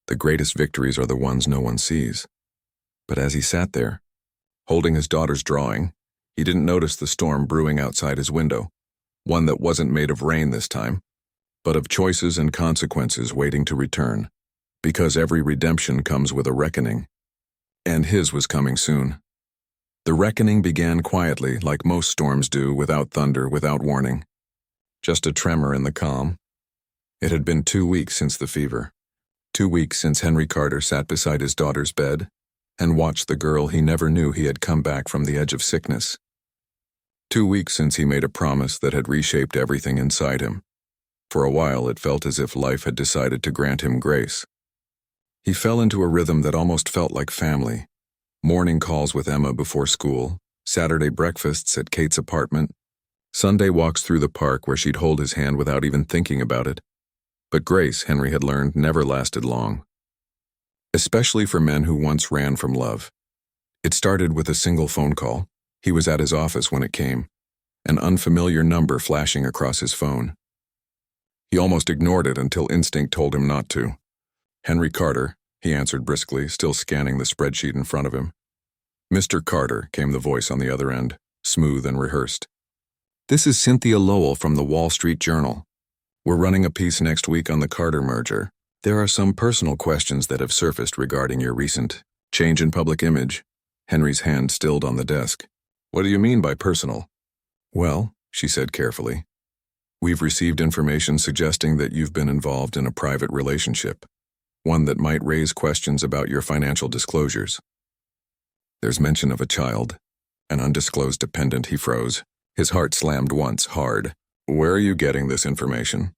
The greatest victories are the ones no one sees. But as he sat there, holding his daughter's drawing, he didn't notice the storm brewing outside his window, one that wasn't made of rain this time, but of choices and consequences waiting to return, because every redemption comes with a reckoning, and his was coming soon. The reckoning began quietly, like most storms do, without thunder, without warning. Just a tremor in the calm. It had been 2 weeks since the fever, 2 weeks since Henry Carter sat beside his daughter's bed and watched the girl he never knew he had come back from the edge of sickness. 2 weeks since he made a promise that had reshaped everything inside him. For a while it felt as if life had decided to grant him grace. He fell into a rhythm that almost felt like family. Morning calls with Emma before school, Saturday breakfasts at Kate's apartment, Sunday walks through the park where she'd hold his hand without even thinking about it. But grace, Henry had learned, never lasted long. Especially for men who once ran from love. It started with a single phone call. He was at his office when it came, an unfamiliar number flashing across his phone. He almost ignored it until instinct told him not to. Henry Carter, he answered briskly, still scanning the spreadsheet in front of him. Mr. Carter, came the voice on the other end, smooth and rehearsed. This is Cynthia Lowell from the Wall Street Journal. We're running a piece next week on the Carter merger. There are some personal questions that have surfaced regarding your recent change in public image. Henry's hand stilled on the desk. What do you mean by personal? Well, she said carefully, we've received information suggesting that you've been involved in a private relationship, one that might raise questions about your financial disclosures. There's mention of a child, an undisclosed dependent. He froze. His heart slammed once, hard. Where are you getting this information?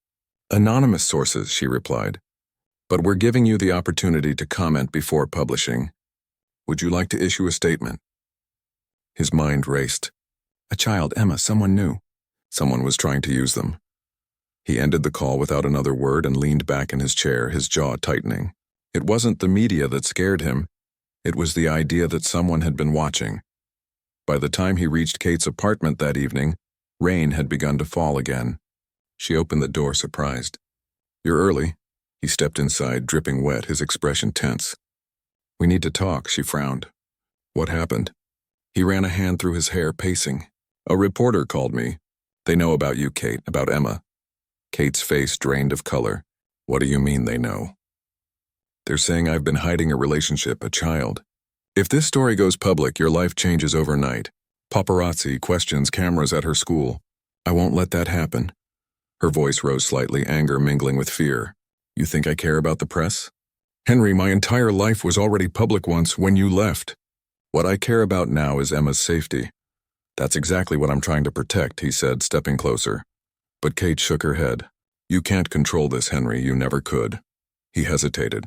Anonymous sources, she replied. But we're giving you the opportunity to comment before publishing. Would you like to issue a statement? His mind raced. A child, Emma, someone new. Someone was trying to use them. He ended the call without another word and leaned back in his chair, his jaw tightening. It wasn't the media that scared him. It was the idea that someone had been watching. By the time he reached Kate's apartment that evening, rain had begun to fall again. She opened the door, surprised. You're early. He stepped inside, dripping wet, his expression tense. We need to talk, she frowned. What happened? He ran a hand through his hair, pacing. A reporter called me. They know about you, Kate, about Emma. Kate's face drained of color. What do you mean they know? They're saying I've been hiding a relationship, a child. If this story goes public, your life changes overnight. Paparazzi, questions, cameras at her school. I won't let that happen. Her voice rose slightly, anger mingling with fear. You think I care about the press? Henry, my entire life was already public once when you left. What I care about now is Emma's safety. That's exactly what I'm trying to protect, he said, stepping closer. But Kate shook her head. You can't control this, Henry, you never could. He hesitated.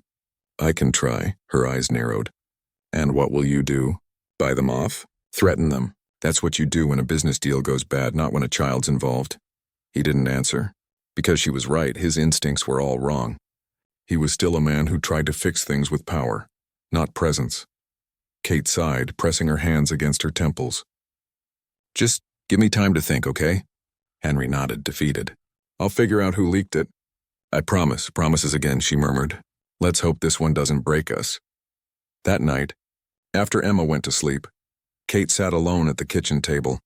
I can try, her eyes narrowed. And what will you do? Buy them off? Threaten them. That's what you do when a business deal goes bad, not when a child's involved. He didn't answer. Because she was right, his instincts were all wrong. He was still a man who tried to fix things with power, not presence. Kate sighed, pressing her hands against her temples. Just give me time to think, okay? Henry nodded, defeated. I'll figure out who leaked it. I promise, promises again, she murmured. Let's hope this one doesn't break us. That night, after Emma went to sleep, Kate sat alone at the kitchen table,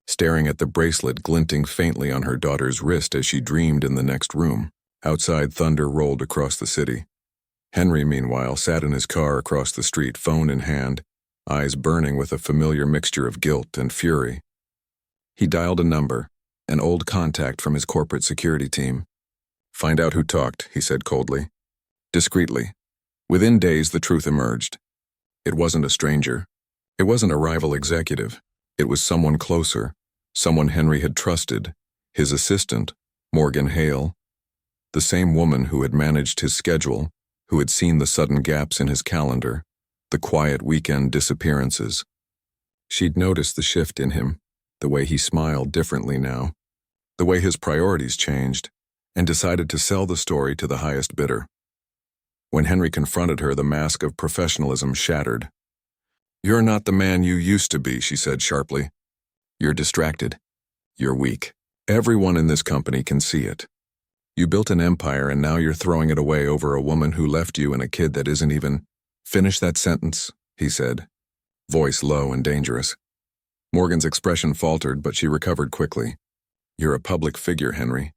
staring at the bracelet glinting faintly on her daughter's wrist as she dreamed in the next room. Outside, thunder rolled across the city. Henry, meanwhile, sat in his car across the street, phone in hand, eyes burning with a familiar mixture of guilt and fury. He dialed a number, an old contact from his corporate security team. Find out who talked, he said coldly. Discreetly. Within days, the truth emerged. It wasn't a stranger. It wasn't a rival executive. It was someone closer, someone Henry had trusted, his assistant, Morgan Hale. The same woman who had managed his schedule, who had seen the sudden gaps in his calendar, the quiet weekend disappearances. She'd noticed the shift in him, the way he smiled differently now, the way his priorities changed, and decided to sell the story to the highest bidder. When Henry confronted her, the mask of professionalism shattered. You're not the man you used to be, she said sharply. You're distracted. You're weak. Everyone in this company can see it. You built an empire and now you're throwing it away over a woman who left you and a kid that isn't even... Finish that sentence, he said, voice low and dangerous. Morgan's expression faltered, but she recovered quickly. You're a public figure, Henry.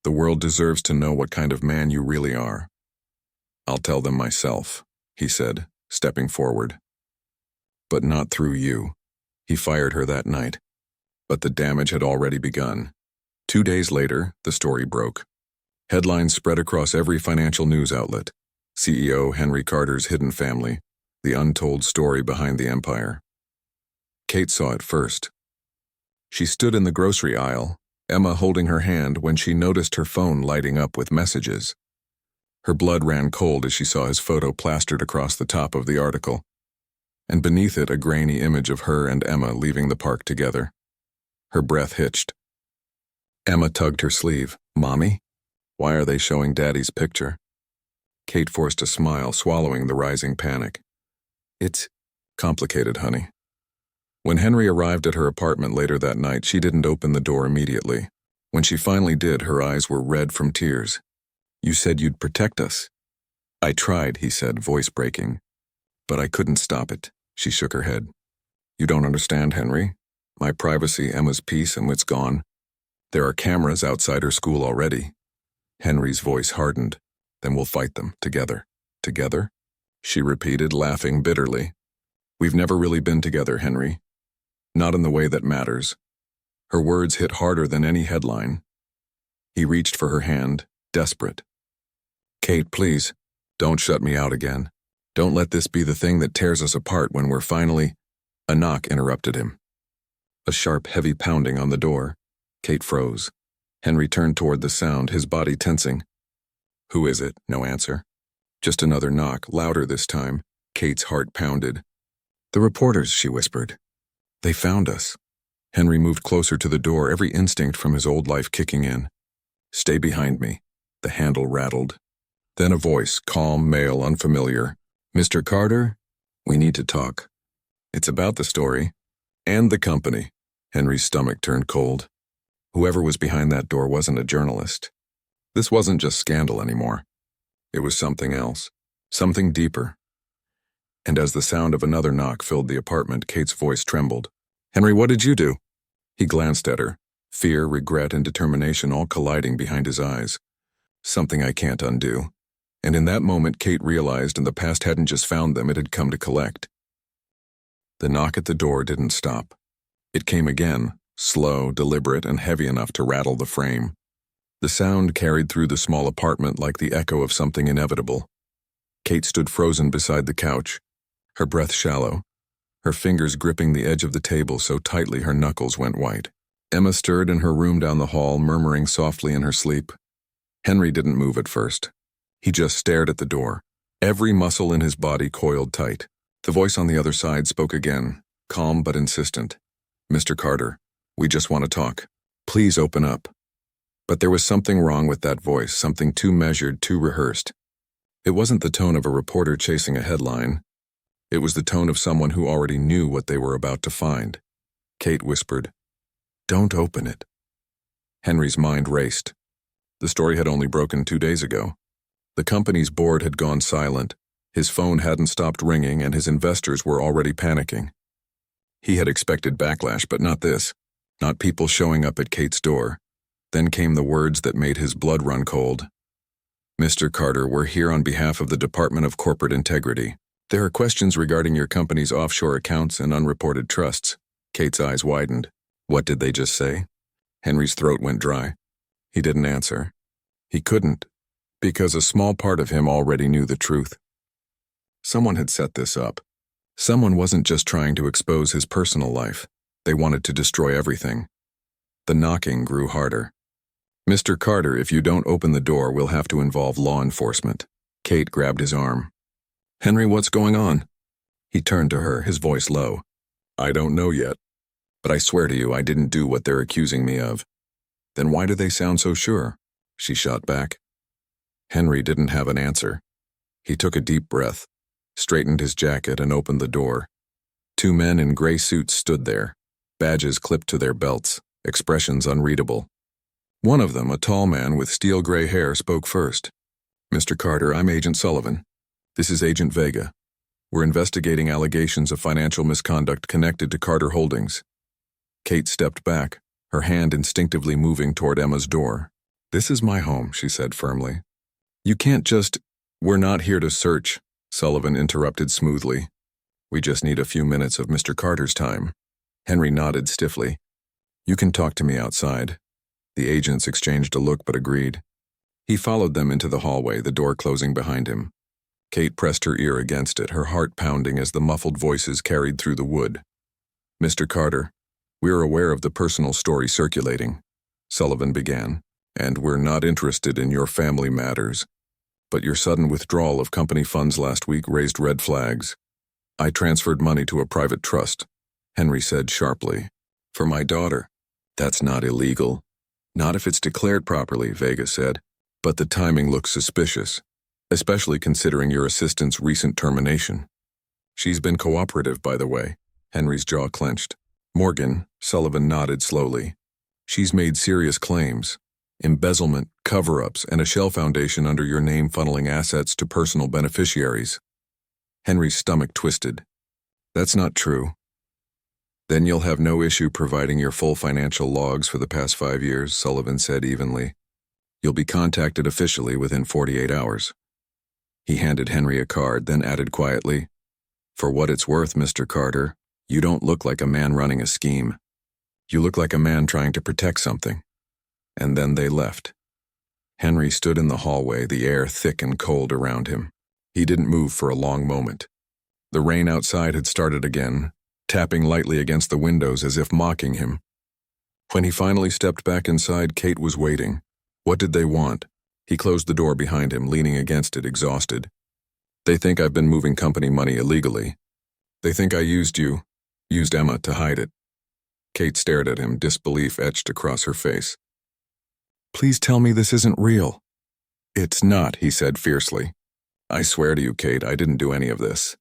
The world deserves to know what kind of man you really are. I'll tell them myself, he said, stepping forward. But not through you. He fired her that night. But the damage had already begun. 2 days later, the story broke. Headlines spread across every financial news outlet. CEO Henry Carter's hidden family, the untold story behind the empire. Kate saw it first. She stood in the grocery aisle, Emma holding her hand when she noticed her phone lighting up with messages. Her blood ran cold as she saw his photo plastered across the top of the article, and beneath it a grainy image of her and Emma leaving the park together. Her breath hitched. Emma tugged her sleeve. Mommy? Why are they showing Daddy's picture? Kate forced a smile, swallowing the rising panic. It's complicated, honey. When Henry arrived at her apartment later that night, she didn't open the door immediately. When she finally did, her eyes were red from tears. You said you'd protect us. I tried, he said, voice breaking. But I couldn't stop it. She shook her head. You don't understand, Henry. My privacy, Emma's peace, and it's gone. There are cameras outside her school already. Henry's voice hardened. Then we'll fight them, together. Together? She repeated, laughing bitterly. We've never really been together, Henry. Not in the way that matters. Her words hit harder than any headline. He reached for her hand, desperate. Kate, please, don't shut me out again. Don't let this be the thing that tears us apart when we're finally... A knock interrupted him. A sharp, heavy pounding on the door. Kate froze. Henry turned toward the sound, his body tensing. Who is it? No answer. Just another knock, louder this time. Kate's heart pounded. The reporters, she whispered. They found us. Henry moved closer to the door, every instinct from his old life kicking in. Stay behind me. The handle rattled. Then a voice, calm, male, unfamiliar. Mr. Carter, we need to talk. It's about the story. And the company. Henry's stomach turned cold. Whoever was behind that door wasn't a journalist. This wasn't just scandal anymore. It was something else. Something deeper. And as the sound of another knock filled the apartment, Kate's voice trembled. "Henry, what did you do?" He glanced at her, fear, regret, and determination all colliding behind his eyes. "Something I can't undo." And in that moment, Kate realized the past hadn't just found them, it had come to collect. The knock at the door didn't stop. It came again, slow, deliberate, and heavy enough to rattle the frame. The sound carried through the small apartment like the echo of something inevitable. Kate stood frozen beside the couch, her breath shallow, her fingers gripping the edge of the table so tightly her knuckles went white. Emma stirred in her room down the hall, murmuring softly in her sleep. Henry didn't move at first. He just stared at the door, every muscle in his body coiled tight. The voice on the other side spoke again, calm but insistent. "Mr. Carter, we just want to talk. Please open up." But there was something wrong with that voice, something too measured, too rehearsed. It wasn't the tone of a reporter chasing a headline. It was the tone of someone who already knew what they were about to find. Kate whispered, "Don't open it." Henry's mind raced. The story had only broken 2 days ago. The company's board had gone silent, his phone hadn't stopped ringing, and his investors were already panicking. He had expected backlash, but not this. Not people showing up at Kate's door. Then came the words that made his blood run cold. "Mr. Carter, we're here on behalf of the Department of Corporate Integrity. There are questions regarding your company's offshore accounts and unreported trusts." Kate's eyes widened. What did they just say? Henry's throat went dry. He didn't answer. He couldn't, because a small part of him already knew the truth. Someone had set this up. Someone wasn't just trying to expose his personal life. They wanted to destroy everything. The knocking grew harder. "Mr. Carter, if you don't open the door, we'll have to involve law enforcement." Kate grabbed his arm. "Henry, what's going on?" He turned to her, his voice low. "I don't know yet, but I swear to you I didn't do what they're accusing me of." "Then why do they sound so sure?" She shot back. Henry didn't have an answer. He took a deep breath, straightened his jacket, and opened the door. 2 men in gray suits stood there, badges clipped to their belts, expressions unreadable. One of them, a tall man with steel gray hair, spoke first. "Mr. Carter, I'm Agent Sullivan. This is Agent Vega. We're investigating allegations of financial misconduct connected to Carter Holdings." Kate stepped back, her hand instinctively moving toward Emma's door. "This is my home," she said firmly. "You can't just—" "We're not here to search," Sullivan interrupted smoothly. "We just need a few minutes of Mr. Carter's time." Henry nodded stiffly. "You can talk to me outside." The agents exchanged a look but agreed. He followed them into the hallway, the door closing behind him. Kate pressed her ear against it, her heart pounding as the muffled voices carried through the wood. "Mr. Carter, we're aware of the personal story circulating," Sullivan began, "and we're not interested in your family matters. But your sudden withdrawal of company funds last week raised red flags." "I transferred money to a private trust," Henry said sharply. "For my daughter." "That's not illegal." "Not if it's declared properly," Vega said. "But the timing looks suspicious, especially considering your assistant's recent termination." "She's been cooperative, by the way." Henry's jaw clenched. "Morgan," Sullivan nodded slowly. "She's made serious claims. Embezzlement, cover-ups, and a shell foundation under your name funneling assets to personal beneficiaries." Henry's stomach twisted. "That's not true." "Then you'll have no issue providing your full financial logs for the past 5 years," Sullivan said evenly. "You'll be contacted officially within 48 hours. He handed Henry a card, then added quietly, "For what it's worth, Mr. Carter, you don't look like a man running a scheme. You look like a man trying to protect something." And then they left. Henry stood in the hallway, the air thick and cold around him. He didn't move for a long moment. The rain outside had started again, tapping lightly against the windows as if mocking him. When he finally stepped back inside, Kate was waiting. What did they want? He closed the door behind him, leaning against it, exhausted. "They think I've been moving company money illegally. They think I used Emma to hide it." Kate stared at him, disbelief etched across her face. "Please tell me this isn't real." "It's not," he said fiercely. "I swear to you, Kate, I didn't do any of this."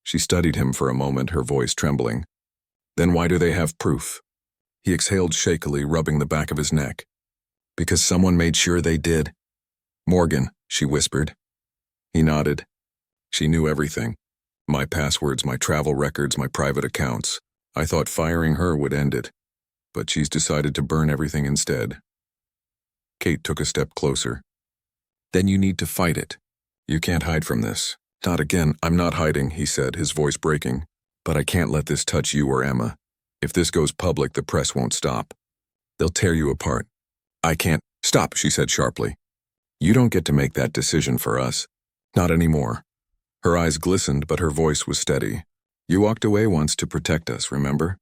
She studied him for a moment, her voice trembling. "Then why do they have proof?" He exhaled shakily, rubbing the back of his neck. "Because someone made sure they did." "Morgan," she whispered. He nodded. She knew everything. My passwords, my travel records, my private accounts. I thought firing her would end it, but she's decided to burn everything instead. Kate took a step closer. Then you need to fight it. You can't hide from this. Not again. I'm not hiding, he said, his voice breaking. But I can't let this touch you or Emma. If this goes public, the press won't stop. They'll tear you apart. I can't. Stop, she said sharply. You don't get to make that decision for us. Not anymore. Her eyes glistened, but her voice was steady. You walked away once to protect us, remember?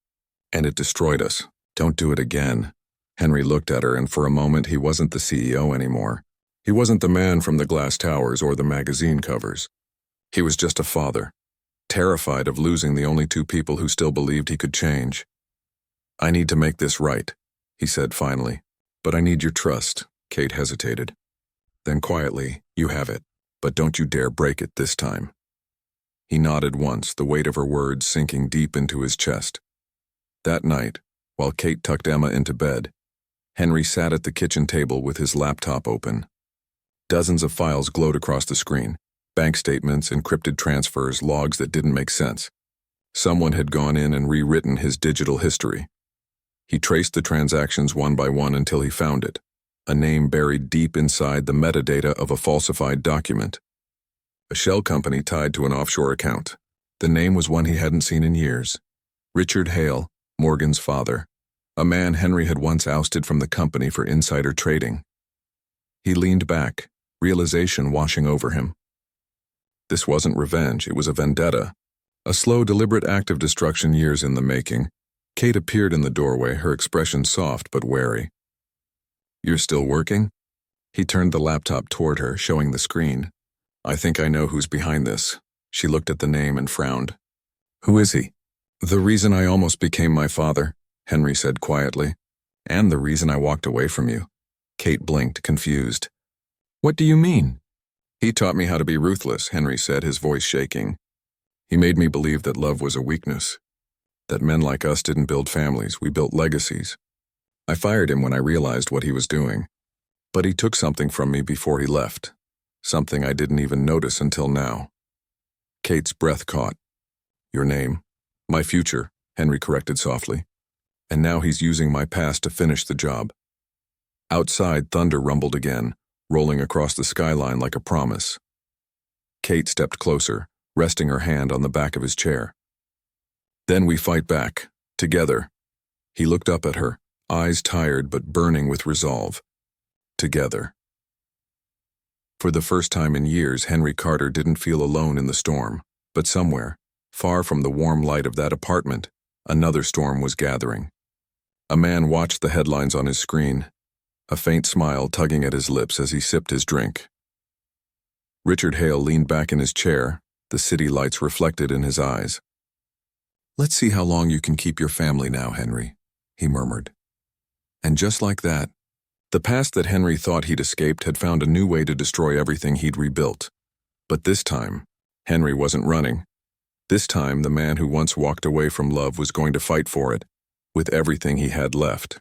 And it destroyed us. Don't do it again. Henry looked at her, and for a moment he wasn't the CEO anymore. He wasn't the man from the glass towers or the magazine covers. He was just a father, terrified of losing the only two people who still believed he could change. I need to make this right, he said finally. But I need your trust. Kate hesitated. Then quietly, you have it, but don't you dare break it this time. He nodded once, the weight of her words sinking deep into his chest. That night, while Kate tucked Emma into bed, Henry sat at the kitchen table with his laptop open. Dozens of files glowed across the screen. Bank statements, encrypted transfers, logs that didn't make sense. Someone had gone in and rewritten his digital history. He traced the transactions one by one until he found it, a name buried deep inside the metadata of a falsified document. A shell company tied to an offshore account. The name was one he hadn't seen in years. Richard Hale, Morgan's father, a man Henry had once ousted from the company for insider trading. He leaned back, realization washing over him. This wasn't revenge, it was a vendetta. A slow, deliberate act of destruction years in the making. Kate appeared in the doorway, her expression soft but wary. You're still working? He turned the laptop toward her, showing the screen. I think I know who's behind this. She looked at the name and frowned. Who is he? The reason I almost became my father, Henry said quietly. And the reason I walked away from you. Kate blinked, confused. What do you mean? He taught me how to be ruthless, Henry said, his voice shaking. He made me believe that love was a weakness. That men like us didn't build families, we built legacies. I fired him when I realized what he was doing. But he took something from me before he left. Something I didn't even notice until now. Kate's breath caught. Your name. My future, Henry corrected softly. And now he's using my past to finish the job. Outside, thunder rumbled again, rolling across the skyline like a promise. Kate stepped closer, resting her hand on the back of his chair. Then we fight back, together. He looked up at her, eyes tired but burning with resolve. Together. For the first time in years, Henry Carter didn't feel alone in the storm, but somewhere, far from the warm light of that apartment, another storm was gathering. A man watched the headlines on his screen, a faint smile tugging at his lips as he sipped his drink. Richard Hale leaned back in his chair, the city lights reflected in his eyes. Let's see how long you can keep your family now, Henry, he murmured. And just like that, the past that Henry thought he'd escaped had found a new way to destroy everything he'd rebuilt. But this time, Henry wasn't running. This time, the man who once walked away from love was going to fight for it, with everything he had left.